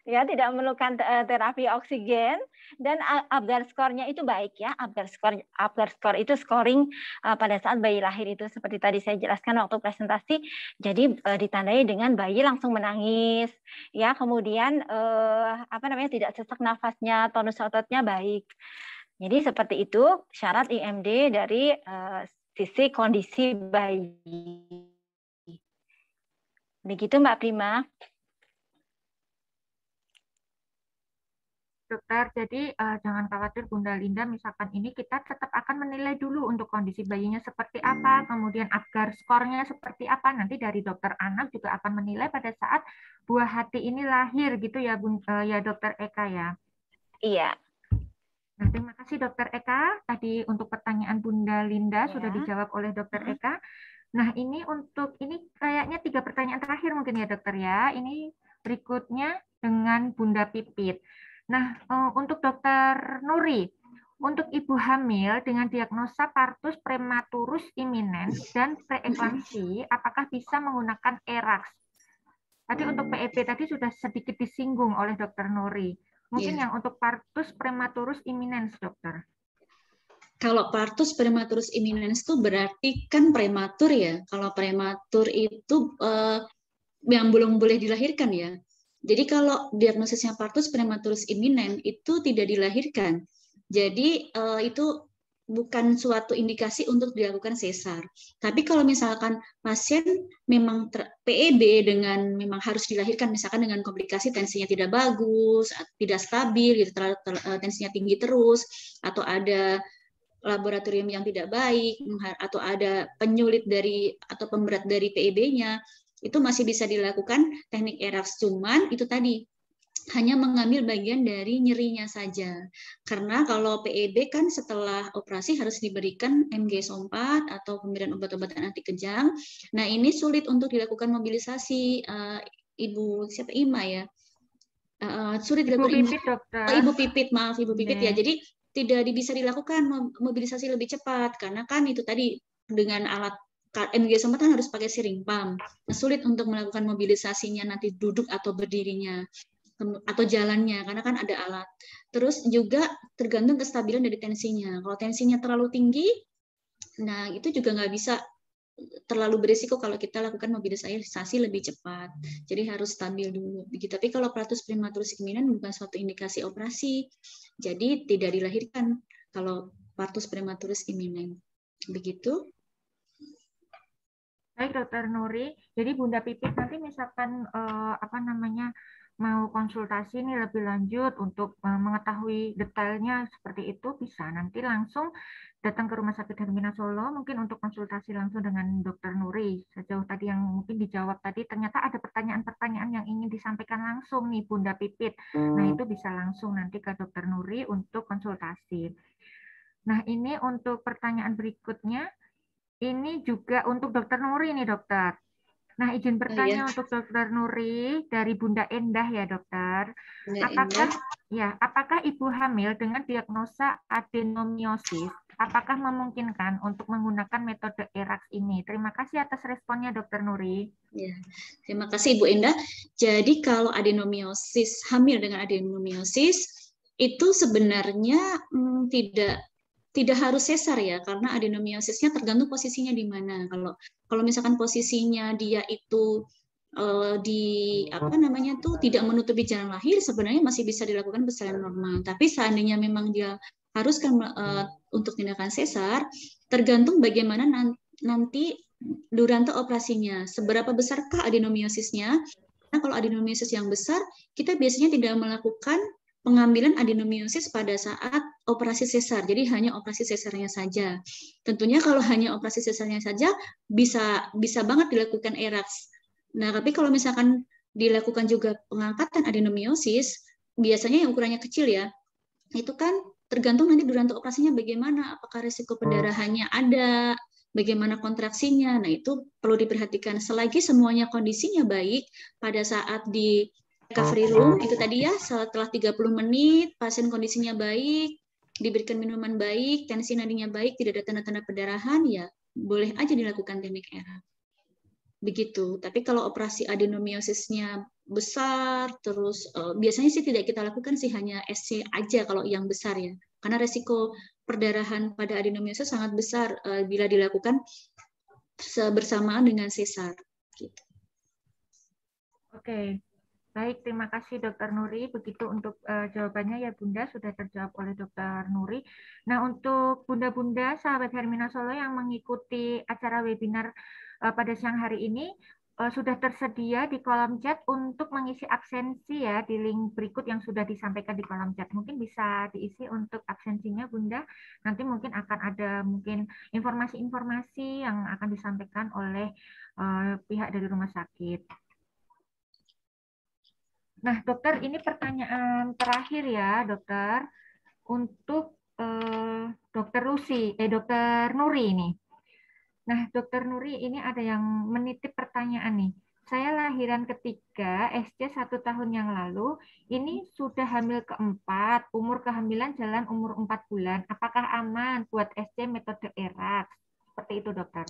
ya, tidak memerlukan terapi oksigen, dan Apgar score-nya itu baik ya. Apgar score itu scoring pada saat bayi lahir itu seperti tadi saya jelaskan waktu presentasi. Jadi ditandai dengan bayi langsung menangis, ya. Kemudian tidak sesak nafasnya, tonus ototnya baik. Jadi seperti itu syarat IMD dari sisi kondisi bayi. Begitu Mbak Prima. Dokter, jadi jangan khawatir Bunda Linda, misalkan ini kita tetap akan menilai dulu untuk kondisi bayinya seperti apa, kemudian Apgar skornya seperti apa, nanti dari dokter anak juga akan menilai pada saat buah hati ini lahir gitu ya, ya Dokter Eka ya. Iya. Nah, terima kasih Dokter Eka, tadi untuk pertanyaan Bunda Linda sudah dijawab oleh Dokter Eka. Nah, ini kayaknya 3 pertanyaan terakhir mungkin ya Dokter ya, ini berikutnya dengan Bunda Pipit. Nah, untuk Dokter Nuri, untuk ibu hamil dengan diagnosa partus prematurus iminens dan preeklampsi, apakah bisa menggunakan ERAX? Tadi untuk PEP tadi sudah sedikit disinggung oleh Dokter Nuri. Mungkin yang untuk partus prematurus iminens, Dokter. Kalau partus prematurus iminens itu berarti kan prematur ya. Kalau prematur itu yang belum boleh dilahirkan ya. Jadi kalau diagnosisnya partus prematurus iminen itu tidak dilahirkan. Jadi itu bukan suatu indikasi untuk dilakukan sesar. Tapi kalau misalkan pasien memang PEB dengan memang harus dilahirkan, misalkan dengan komplikasi tensinya tidak bagus, tidak stabil, gitu, tensinya tinggi terus, atau ada laboratorium yang tidak baik, atau ada penyulit dari atau pemberat dari PEB-nya, itu masih bisa dilakukan teknik ERAX, cuman itu tadi hanya mengambil bagian dari nyerinya saja. Karena kalau PEB kan setelah operasi harus diberikan MG-SO4 atau pemberian obat-obatan anti kejang. Nah, ini sulit untuk dilakukan mobilisasi Ibu siapa Ima ya? Sulit dilakukan Ibu Pipit, Dokter. Ibu Pipit, maaf Ibu Pipit ya. Jadi tidak bisa dilakukan mobilisasi lebih cepat karena kan itu tadi dengan alat MG-SO4 kan harus pakai siring pump. Nah, sulit untuk melakukan mobilisasinya nanti duduk atau berdirinya atau jalannya karena kan ada alat. Terus juga tergantung kestabilan dari tensinya. Kalau tensinya terlalu tinggi, nah itu juga nggak bisa, terlalu berisiko kalau kita lakukan mobilisasi lebih cepat. Jadi harus stabil dulu. Begitu. Tapi kalau partus prematurus iminen bukan suatu indikasi operasi, jadi tidak dilahirkan kalau partus prematurus iminen. Begitu. Baik Dokter Nuri, jadi Bunda Pipit nanti misalkan mau konsultasi nih lebih lanjut untuk mengetahui detailnya seperti itu, bisa nanti langsung datang ke Rumah Sakit Hermina Solo mungkin untuk konsultasi langsung dengan Dokter Nuri. Sejauh tadi yang mungkin dijawab tadi, ternyata ada pertanyaan-pertanyaan yang ingin disampaikan langsung nih Bunda Pipit. Nah, itu bisa langsung nanti ke Dokter Nuri untuk konsultasi. Nah, ini untuk pertanyaan berikutnya. Ini juga untuk Dokter Nuri nih, Dokter. Nah, izin bertanya untuk Dokter Nuri dari Bunda Endah ya, Dokter. Apakah ibu hamil dengan diagnosa adenomiosis, apakah memungkinkan untuk menggunakan metode ERAX ini? Terima kasih atas responnya, Dokter Nuri. Ya, terima kasih Ibu Endah. Jadi kalau adenomiosis, hamil dengan adenomiosis, itu sebenarnya tidak harus sesar ya, karena adenomiosisnya tergantung posisinya di mana. Kalau misalkan posisinya dia itu tidak menutupi jalan lahir, sebenarnya masih bisa dilakukan persalinan normal. Tapi seandainya memang dia haruskan untuk tindakan sesar, tergantung bagaimana nanti durante operasinya, seberapa besarkah adenomiosisnya. Nah, kalau adenomiosis yang besar, kita biasanya tidak melakukan pengambilan adenomiosis pada saat operasi sesar, jadi hanya operasi sesarnya saja. Tentunya kalau hanya operasi sesarnya saja bisa banget dilakukan ERAX. Nah, tapi kalau misalkan dilakukan juga pengangkatan adenomiosis, biasanya yang ukurannya kecil ya, itu kan tergantung nanti durasi operasinya bagaimana, apakah risiko pendarahannya ada, bagaimana kontraksinya. Nah, itu perlu diperhatikan. Selagi semuanya kondisinya baik, pada saat di recovery room, itu tadi ya, setelah 30 menit, pasien kondisinya baik, diberikan minuman baik, tensi nadinya baik, tidak ada tanda-tanda pendarahan, ya boleh aja dilakukan teknik ERA. Begitu. Tapi kalau operasi adenomiosisnya besar, terus biasanya sih tidak kita lakukan sih, hanya SC aja kalau yang besar ya. Karena resiko perdarahan pada adenomiosis sangat besar bila dilakukan bersamaan dengan sesar. Gitu. Oke, baik, terima kasih Dokter Nuri. Begitu untuk jawabannya ya Bunda, sudah terjawab oleh Dokter Nuri. Nah, untuk Bunda-Bunda sahabat Hermina Solo yang mengikuti acara webinar pada siang hari ini, sudah tersedia di kolom chat untuk mengisi absensi ya di link berikut yang sudah disampaikan di kolom chat. Mungkin bisa diisi untuk absensinya Bunda. Nanti mungkin akan ada mungkin informasi-informasi yang akan disampaikan oleh pihak dari rumah sakit. Nah, dokter, ini pertanyaan terakhir ya, dokter, untuk dokter Nuri ini. Nah, dokter Nuri, ini ada yang menitip pertanyaan nih. Saya lahiran ketiga, SC 1 tahun yang lalu, ini sudah hamil keempat, umur kehamilan jalan umur 4 bulan. Apakah aman buat SC metode ERAX? Seperti itu, dokter.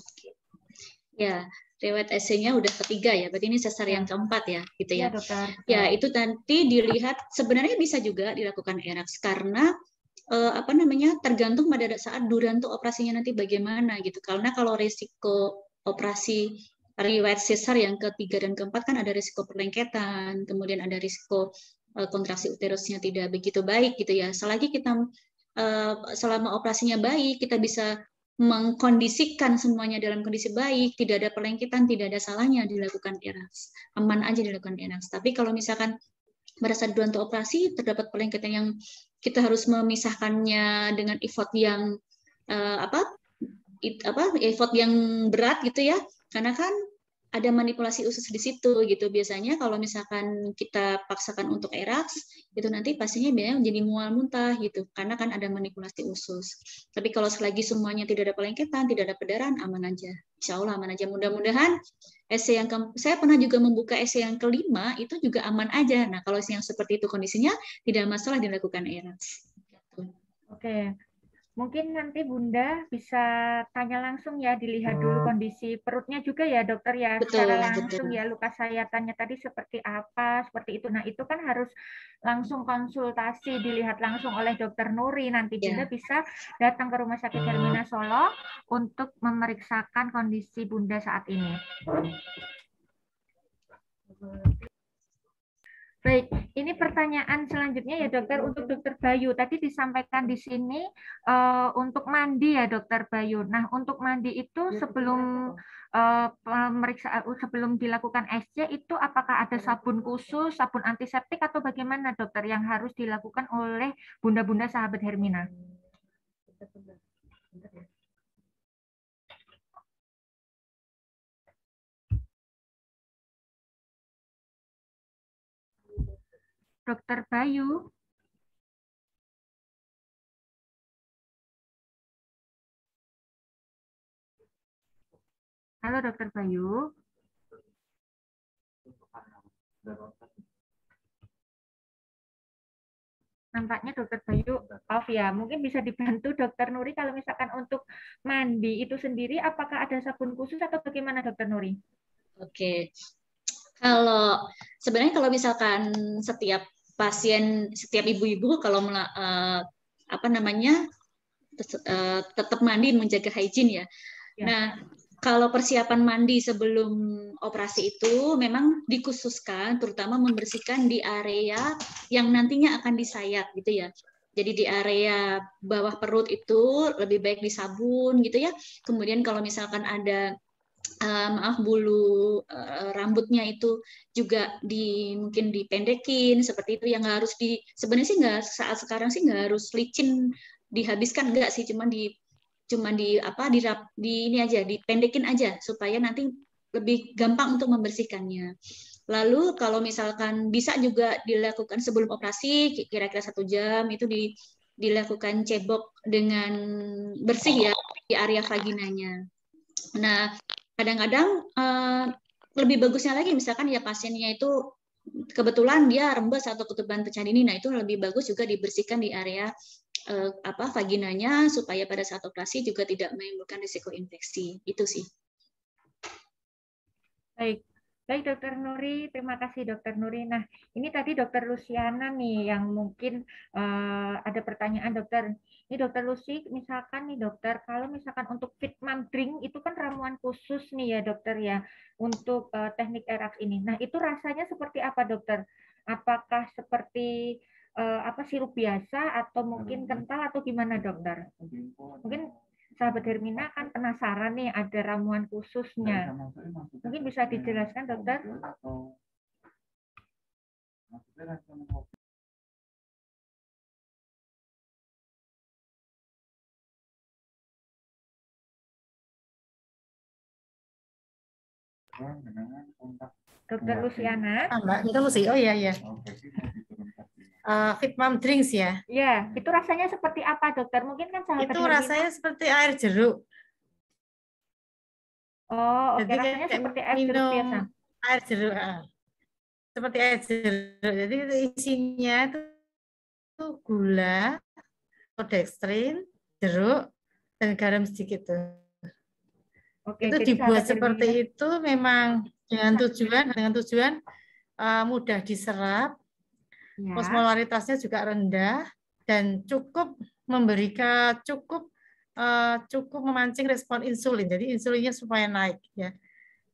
Ya, riwayat SC-nya udah ketiga ya, berarti ini sesar yang keempat ya, gitu ya. Ya, dokter. Ya, itu nanti dilihat, sebenarnya bisa juga dilakukan ERAX, karena tergantung pada saat durasi operasinya nanti bagaimana gitu. Karena kalau risiko operasi riwayat sesar yang ketiga dan keempat kan ada risiko perlengketan, kemudian ada risiko kontraksi uterusnya tidak begitu baik gitu ya. Selagi kita selama operasinya baik, kita bisa mengkondisikan semuanya dalam kondisi baik, tidak ada perlengketan, tidak ada salahnya dilakukan ERAX. Aman aja dilakukan ERAX. Tapi kalau misalkan pada saat durasi operasi terdapat perlengketan yang kita harus memisahkannya dengan effort yang effort yang berat gitu ya, karena kan ada manipulasi usus di situ gitu. Biasanya kalau misalkan kita paksakan untuk ERAX, itu nanti pasiennya biasanya menjadi mual muntah gitu, karena kan ada manipulasi usus. Tapi kalau selagi semuanya tidak ada perlengketan, tidak ada perdarahan, aman aja. Insya Allah aman aja. Mudah-mudahan SC yang saya pernah juga membuka SC yang kelima, itu juga aman aja. Nah, kalau yang seperti itu kondisinya, tidak masalah dilakukan ERAX. Oke. Mungkin nanti Bunda bisa tanya langsung ya, dilihat dulu kondisi perutnya juga ya dokter ya, secara langsung ya, luka sayatannya tadi seperti apa, seperti itu. Nah, itu kan harus langsung konsultasi, dilihat langsung oleh dokter Nuri. Nanti Bunda bisa datang ke Rumah Sakit Hermina Solo untuk memeriksakan kondisi Bunda saat ini. Baik, ini pertanyaan selanjutnya ya dokter, untuk dokter Bayu. Tadi disampaikan di sini untuk mandi ya dokter Bayu. Nah, untuk mandi itu sebelum pemeriksaan, sebelum dilakukan SC itu apakah ada sabun khusus, sabun antiseptik atau bagaimana dokter yang harus dilakukan oleh bunda-bunda sahabat Hermina? Dokter Bayu. Halo Dokter Bayu. Nampaknya Dokter Bayu off ya. Mungkin bisa dibantu Dokter Nuri kalau misalkan untuk mandi itu sendiri apakah ada sabun khusus atau bagaimana Dokter Nuri? Oke. Kalau sebenarnya kalau misalkan setiap pasien, setiap ibu-ibu kalau tetap mandi menjaga hygiene ya. Nah, kalau persiapan mandi sebelum operasi itu memang dikhususkan terutama membersihkan di area yang nantinya akan disayat gitu ya. Jadi di area bawah perut itu lebih baik disabun gitu ya. Kemudian kalau misalkan ada bulu rambutnya itu juga mungkin dipendekin seperti itu, yang harus sebenarnya sih nggak, saat sekarang sih nggak harus licin dihabiskan, nggak sih, cuma ini aja dipendekin aja supaya nanti lebih gampang untuk membersihkannya. Lalu kalau misalkan bisa juga dilakukan sebelum operasi, kira-kira 1 jam itu dilakukan cebok dengan bersih ya di area vaginanya. Nah, kadang-kadang lebih bagusnya lagi misalkan ya pasiennya itu kebetulan dia rembes atau ketuban pecah dini, nah itu lebih bagus juga dibersihkan di area vaginanya supaya pada saat operasi juga tidak menimbulkan risiko infeksi. Itu sih. Baik. Baik, Dokter Nuri. Terima kasih, Dokter Nuri. Nah, ini tadi Dokter Luciana nih yang mungkin ada pertanyaan, Dokter. Ini Dokter Lucy, misalkan nih, Dokter, kalau misalkan untuk Fit Mom Drink itu kan ramuan khusus nih ya, Dokter ya, untuk teknik ERAX ini. Nah, itu rasanya seperti apa, Dokter? Apakah seperti sirup biasa atau mungkin kental atau gimana, Dokter? Mungkin sahabat Hermina kan penasaran nih ada ramuan khususnya. Mungkin bisa dijelaskan, Dokter? Dokter Luciana. Mbak, itu Lucy. Oh iya, iya. Fit Mom Drinks ya? Ya, itu rasanya seperti apa, Dokter? Mungkin kan sahabat itu Hermina. Rasanya seperti air jeruk. Oh, oke. Jadi Rasanya seperti air jeruk minum biasa. Air jeruk. Seperti air jeruk. Jadi isinya itu gula, dextrin, jeruk, dan garam sedikit tuh. Oke, Itu jadi dibuat sahabat seperti Hermina, itu memang dengan tujuan mudah diserap, ya. osmolaritasnya juga rendah dan cukup memberikan cukup memancing respon insulin. Jadi insulinnya supaya naik ya.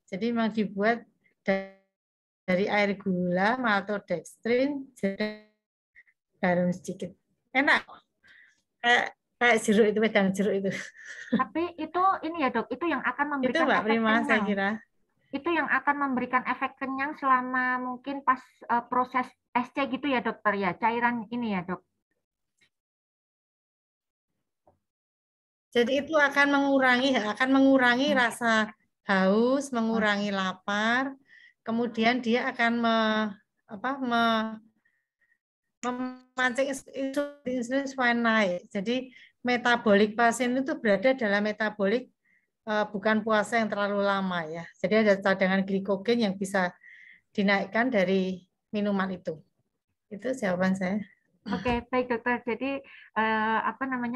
Jadi memang dibuat dari air gula, maltodextrin, garam sedikit. Enak. Kayak jeruk itu, wedang jeruk itu. Tapi itu ini ya, Dok, itu yang akan memberikan Itu Mbak efek Prima, kenyang. saya kira. Itu yang akan memberikan efek kenyang selama mungkin pas proses SC gitu ya, Dokter ya, cairan ini ya, Dok. Jadi itu akan mengurangi rasa haus, mengurangi lapar, kemudian dia akan memancing insulin supaya naik. Jadi metabolik pasien itu berada dalam metabolik bukan puasa yang terlalu lama ya. Jadi ada cadangan glikogen yang bisa dinaikkan dari minuman itu. Itu jawaban saya. Oke, baik, Dokter. Jadi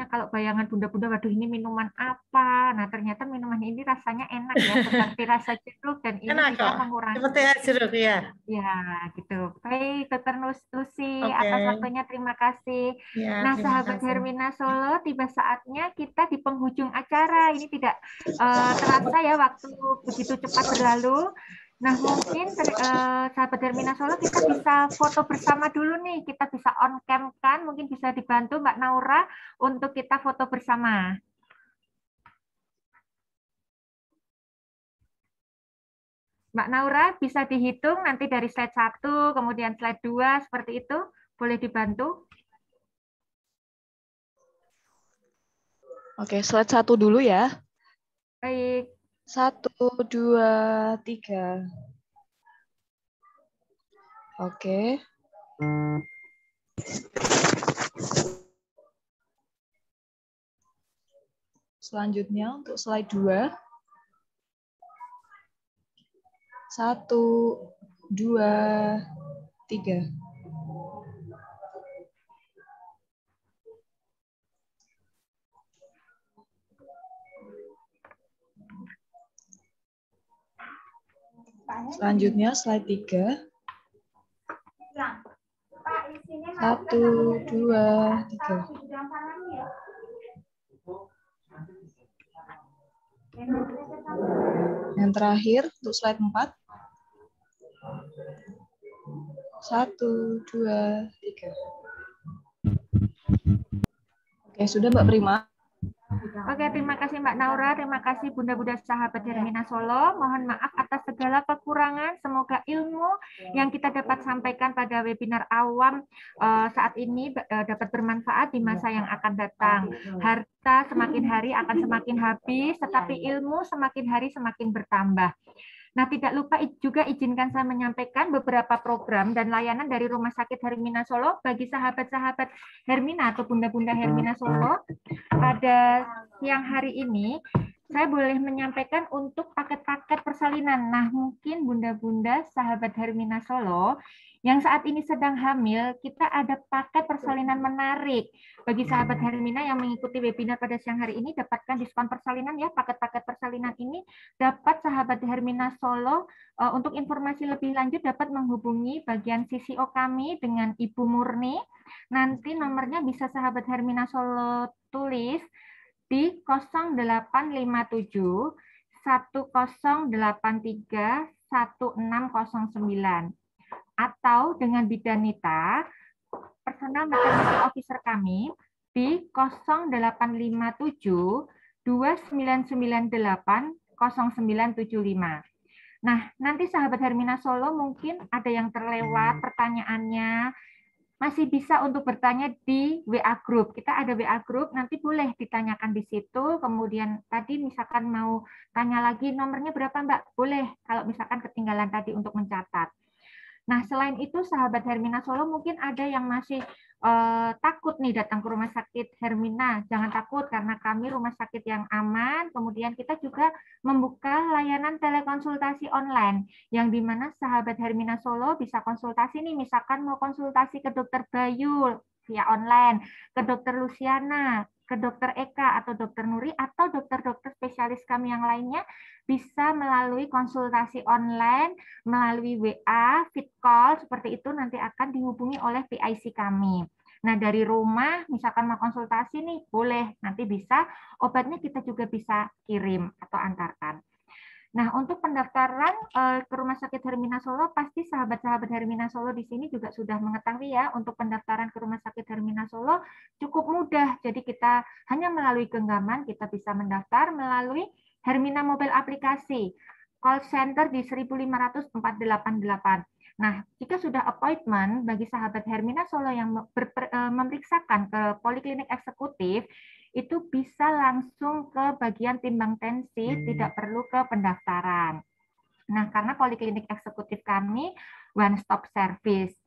kalau bayangan bunda-bunda, waduh ini minuman apa? Nah, ternyata minuman ini rasanya enak ya, seperti rasa jeruk dan ini Enak bisa kok. mengurangi. Seperti air jeruk ya. Ya, gitu. Baik, Dokter Lucy, Oke. atas waktunya terima kasih. Ya, Nah, terima sahabat kasih. Hermina Solo, tiba saatnya kita di penghujung acara. Ini tidak terasa ya, waktu begitu cepat berlalu. Nah, mungkin sahabat Hermina Solo kita bisa foto bersama dulu nih. Kita bisa on cam kan, mungkin bisa dibantu Mbak Naura untuk kita foto bersama. Mbak Naura bisa dihitung nanti dari slide 1, kemudian slide 2, seperti itu. Boleh dibantu? Oke, slide 1 dulu ya. Baik. 1, 2, 3. Oke. Selanjutnya untuk slide 2. 1, 2, 3. Selanjutnya slide 3. 1, 2, 3. Yang terakhir untuk slide 4. 1, 2, 3. Oke, sudah Mbak Prima. Oke, terima kasih Mbak Naura, terima kasih Bunda-Bunda sahabat Hermina Solo. Mohon maaf atas segala kekurangan. Semoga ilmu yang kita dapat sampaikan pada webinar awam saat ini dapat bermanfaat di masa yang akan datang. Harta semakin hari akan semakin habis, tetapi ilmu semakin hari semakin bertambah. Nah, tidak lupa juga izinkan saya menyampaikan beberapa program dan layanan dari Rumah Sakit Hermina Solo bagi sahabat-sahabat Hermina atau bunda-bunda Hermina Solo. Pada siang hari ini, saya boleh menyampaikan untuk paket-paket persalinan. Nah, mungkin bunda-bunda sahabat Hermina Solo yang saat ini sedang hamil, kita ada paket persalinan menarik. Bagi sahabat Hermina yang mengikuti webinar pada siang hari ini, dapatkan diskon persalinan ya. Paket-paket persalinan ini dapat sahabat Hermina Solo untuk informasi lebih lanjut dapat menghubungi bagian CCO kami dengan Ibu Murni. Nanti nomornya bisa sahabat Hermina Solo tulis di 0857 1083 1609 atau dengan Bidanita, personal maternity officer kami di 0857 2998 0975. Nah, nanti sahabat Hermina Solo mungkin ada yang terlewat pertanyaannya, masih bisa untuk bertanya di WA Group. Kita ada WA Group, nanti boleh ditanyakan di situ. Kemudian tadi misalkan mau tanya lagi nomornya berapa Mbak? Boleh, kalau misalkan ketinggalan tadi untuk mencatat. Nah, selain itu sahabat Hermina Solo mungkin ada yang masih takut nih datang ke rumah sakit Hermina. Jangan takut karena kami rumah sakit yang aman. Kemudian kita juga membuka layanan telekonsultasi online yang dimana sahabat Hermina Solo bisa konsultasi nih. Misalkan mau konsultasi ke Dokter Bayu via online, ke Dokter Luciana, ke Dokter Eka atau Dokter Nuri atau dokter-dokter spesialis kami yang lainnya bisa melalui konsultasi online, melalui WA, fit call, seperti itu nanti akan dihubungi oleh PIC kami. Nah, dari rumah, misalkan mau konsultasi nih, boleh. Nanti bisa, obatnya kita juga bisa kirim atau antarkan. Nah, untuk pendaftaran ke Rumah Sakit Hermina Solo, pasti sahabat-sahabat Hermina Solo di sini juga sudah mengetahui ya, untuk pendaftaran ke Rumah Sakit Hermina Solo cukup mudah. Jadi kita hanya melalui genggaman, kita bisa mendaftar melalui Hermina Mobile Aplikasi. Call center di 15488. Nah, jika sudah appointment bagi sahabat Hermina Solo yang memeriksakan ke poliklinik eksekutif, itu bisa langsung ke bagian timbang tensi, tidak perlu ke pendaftaran. Nah, karena poliklinik eksekutif kami one stop service.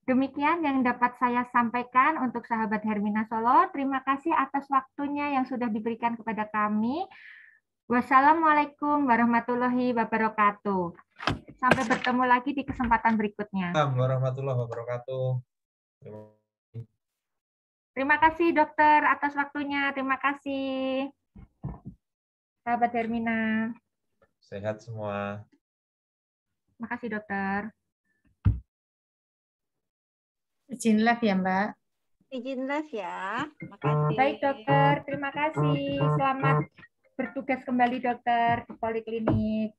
Demikian yang dapat saya sampaikan untuk sahabat Hermina Solo. Terima kasih atas waktunya yang sudah diberikan kepada kami. Wassalamualaikum warahmatullahi wabarakatuh. Sampai bertemu lagi di kesempatan berikutnya. Assalamualaikum warahmatullahi wabarakatuh. Terima kasih dokter atas waktunya. Terima kasih. Sahabat Hermina. Sehat semua. Terima kasih dokter. Izin live ya Mbak. Izin live ya. Makasih. Baik dokter, terima kasih. Selamat bertugas kembali dokter ke poliklinik.